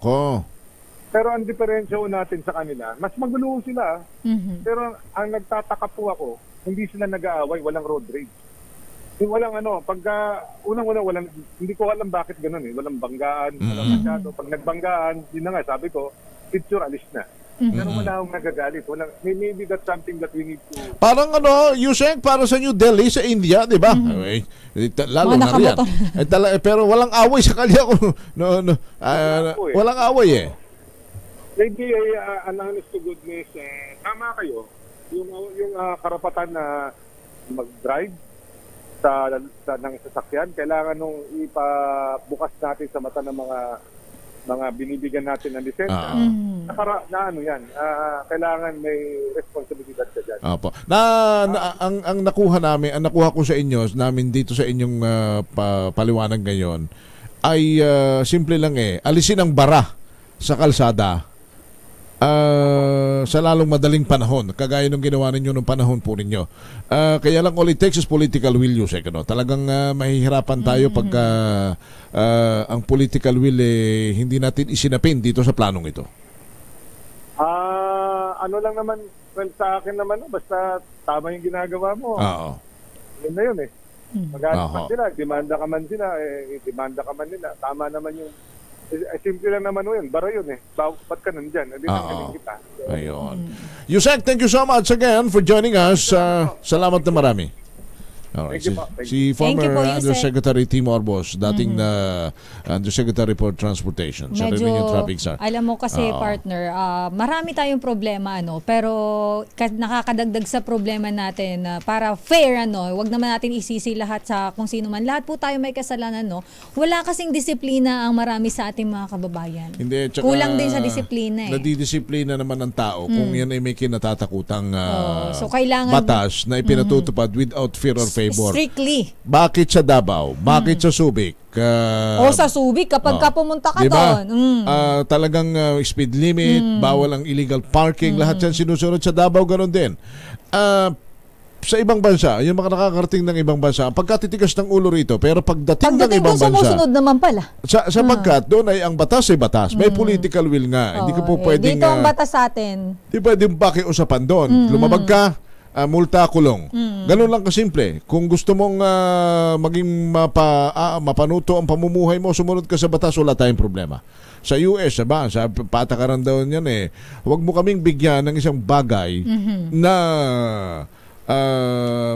Pero ang diferensya natin sa kanila, mas magulo sila. Pero ang nagtataka po ako, hindi sila nag-aaway, walang road rage. Yung walang pagka unang-una hindi ko alam bakit ganoon walang banggaan, walang masyado. Pag nagbanggaan, yun na nga sabi ko, picture alis na. Pero wala akong nagagalit. Maybe that's something that we need to... Parang Yusek, para sa New Delhi, sa India, di ba? Lalo na riyan. Pero walang away sa kanya. Walang away Maybe, an honest to goodness, tama kayo. Yung karapatan na mag-drive ng sasakyan, kailangan nung ipabukas natin sa mata ng mga binibigyan natin ng lisensya. Kailangan may responsibilidad ka dyan. Opo. Ang nakuha ko sa inyo, namin dito sa inyong paliwanag ngayon, ay simple lang alisin ang bara sa kalsada sa lalong madaling panahon, kagaya nung ginawa ninyo nung panahon po ninyo. Kaya lang all it takes is political will, Yusek. Talagang mahihirapan tayo pagka ang political will hindi natin isinapin dito sa planong ito. Lang naman, sa akin naman, basta tama yung ginagawa mo. Oo. Yun na yun Magalit man sila, demanda ka man sila, demanda ka man nila. Tama naman yung simple lang naman yun. Bara yun ba't ka nandyan? Hindi naman kita. Ayun. Yusek, thank you so much again for joining us. Salamat na marami. Alright. Si former Undersecretary Tim Orbos, dating na Undersecretary for Transportation. Siya rin yung traffic sir. Alam mo kasi, partner, marami tayong problema, pero nakakadagdag sa problema natin para fair, wag naman natin isisi lahat sa kung sino man. Lahat po tayo may kasalanan, Wala kasing disiplina ang marami sa ating mga kababayan. Hindi, tsaka, kulang din sa disiplina nadidisiplina naman ng tao kung yan ay may kinatatakutang so kailangan, batas na ipinatutupad without fear or favor. Strictly. Bakit sa Davao? Bakit sa Subic? Sa Subic kapag ka pumunta ka doon. Talagang speed limit, bawal ang illegal parking, lahat yan sinusunod. Sa Davao, ganun din. Sa ibang bansa, yung mga nakakarating ng ibang bansa, pagkatitigas ng ulo rito, pero pagdating ng ibang bansa, sumusunod naman pala. Sapagkat doon ay ang batas ay batas. May political will nga. Hindi ko po pwedeng... Dito ang batas sa atin. Hindi pwedeng pakiusapan doon. Lumabag ka, multa, kulong. Ganun lang kasimple. Kung gusto mong maging mapanuto ang pamumuhay mo, sumunod ka sa batas, wala tayong problema. Sa US, sa patakaran daw yan huwag mo kaming bigyan ng isang bagay na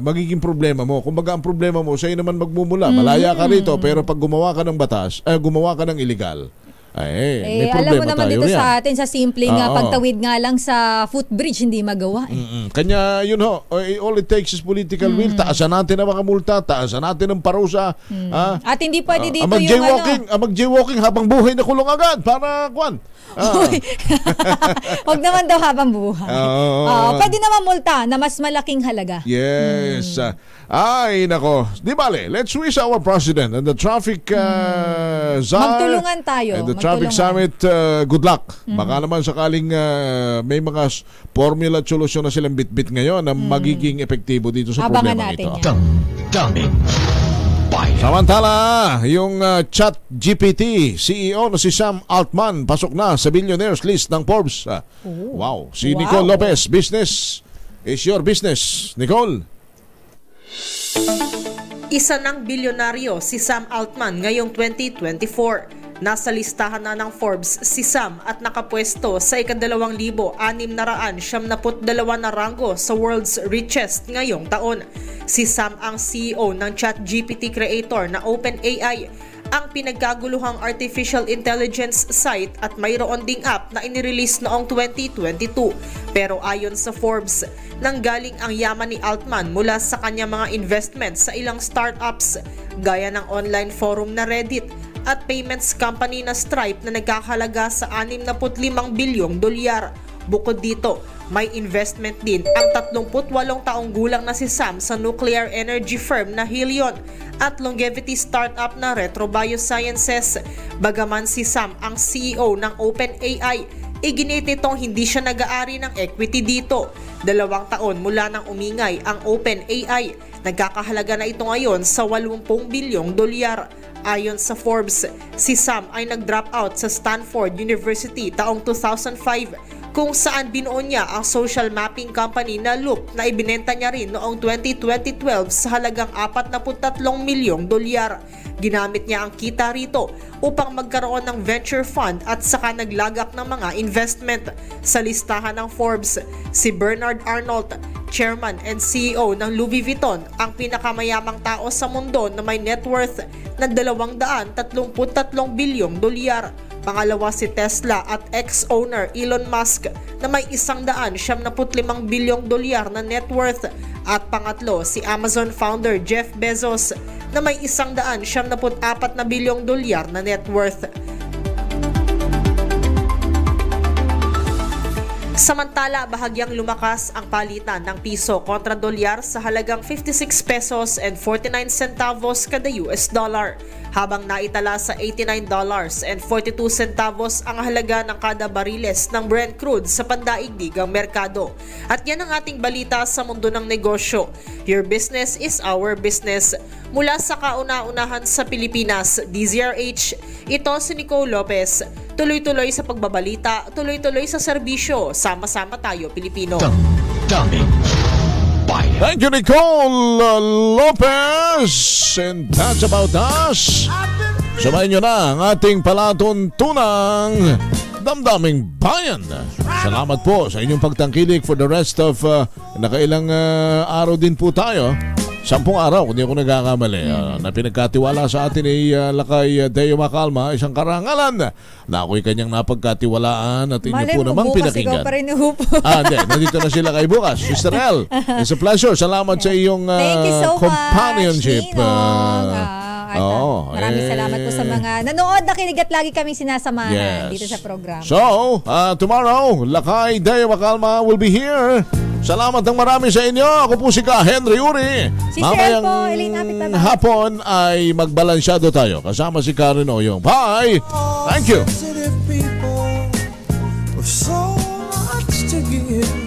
magiging problema mo. Kumbaga ang problema mo, sa'yo naman magmumula. Malaya ka rito, pero pag gumawa ka ng batas, gumawa ka ng illegal, may alam mo naman dito riyan. sa atin, sa simple nga, pagtawid nga lang sa footbridge, hindi magawa Kanya yun all it takes is political will. Taasan natin ang mga multa, taasan natin ang parusa. At hindi pwede dito mag-jaywalking habang buhay na kulong agad para Huwag naman daw habang buhay. Pwede naman multa na mas malaking halaga. Yes. Ay, nako. Di bale, let's wish our president and the traffic czar magtulungan tayo. And the traffic summit, good luck. Baka naman sakaling may mga formula at solusyon na silang bit-bit ngayon na magiging epektibo dito sa problema ito. Samantala, yung ChatGPT CEO na si Sam Altman pasok na sa billionaires list ng Forbes. Wow. Si Nicole Lopez, business is your business. Nicole? Isa ng bilyonaryo si Sam Altman ngayong 2024. Nasa listahan na ng Forbes si Sam at nakapwesto sa 2,672 na ranggo sa world's richest ngayong taon. Si Sam ang CEO ng ChatGPT creator na OpenAI, ang pinagkaguluhang artificial intelligence site at mayroon ding app na inirelease noong 2022. Pero ayon sa Forbes, nanggaling ang yaman ni Altman mula sa kanyang mga investments sa ilang startups gaya ng online forum na Reddit at payments company na Stripe na nagkakahalaga sa $65 bilyong. Bukod dito, may investment din ang 38 taong gulang na si Sam sa nuclear energy firm na Helion at longevity startup na Retro Biosciences. Bagaman si Sam ang CEO ng OpenAI, iginit nitong hindi siya nag-aari ng equity dito. 2 taon mula nang umingay ang OpenAI, nagkakahalaga na ito ngayon sa $80 bilyong. Ayon sa Forbes, si Sam ay nag-drop out sa Stanford University taong 2005 kung saan binuo niya ang social mapping company na Loop na ibinenta niya rin noong 2012 sa halagang 43 milyong dolyar. Ginamit niya ang kita rito upang magkaroon ng venture fund at saka naglagak ng mga investment. Sa listahan ng Forbes, si Bernard Arnault, Chairman and CEO ng Louis Vuitton, ang pinakamayamang tao sa mundo na may net worth na 233 bilyong dolyar. Pangalawa si Tesla at ex-owner Elon Musk na may 175 bilyong dolyar na net worth. At pangatlo si Amazon founder Jeff Bezos na may 174 na bilyong dolyar na net worth. Samantala, bahagyang lumakas ang palitan ng piso kontra dolyar sa halagang 56 pesos and 49 centavos kada US dollar, habang naitala sa $89 and 42 centavos ang halaga ng kada bariles ng Brent crude sa pandaigdigang merkado. At yan ang ating balita sa mundo ng negosyo. Your business is our business. Mula sa kauna-unahan sa Pilipinas, DZRH, ito si Nicole Lopez. Tuloy-tuloy sa pagbabalita, tuloy-tuloy sa serbisyo. Sama-sama tayo, Pilipino. Thank you, Nicole Lopez. And that's about us. Samayin nyo na ang ating palatuntunang Damdaming Bayan. Salamat po sa inyong pagtangkilik for the rest of nakailang araw din po tayo. 10 araw, kung di ako nagkakamali, na pinagkatiwala sa atin ay Lakay Deo Macalma, isang karangalan na ako'y kanyang napagkatiwalaan at inyo po namang pinakinggan. Ikaw pa rin upo. Hindi, nandito na sila kay bukas. Sister El, it's a pleasure. Salamat sa iyong companionship. Maraming salamat po sa mga nanood, nakinig at lagi kaming sinasamahan dito sa program. So, tomorrow, Lakay Deo Macalma will be here. Salamat ng marami sa inyo. Ako po si Ka Henry Uri. Si Sir po, Elaine Apit pa. Hapon ay magbalansyado tayo kasama si Karen Oyong. Bye! Thank you! So much to give.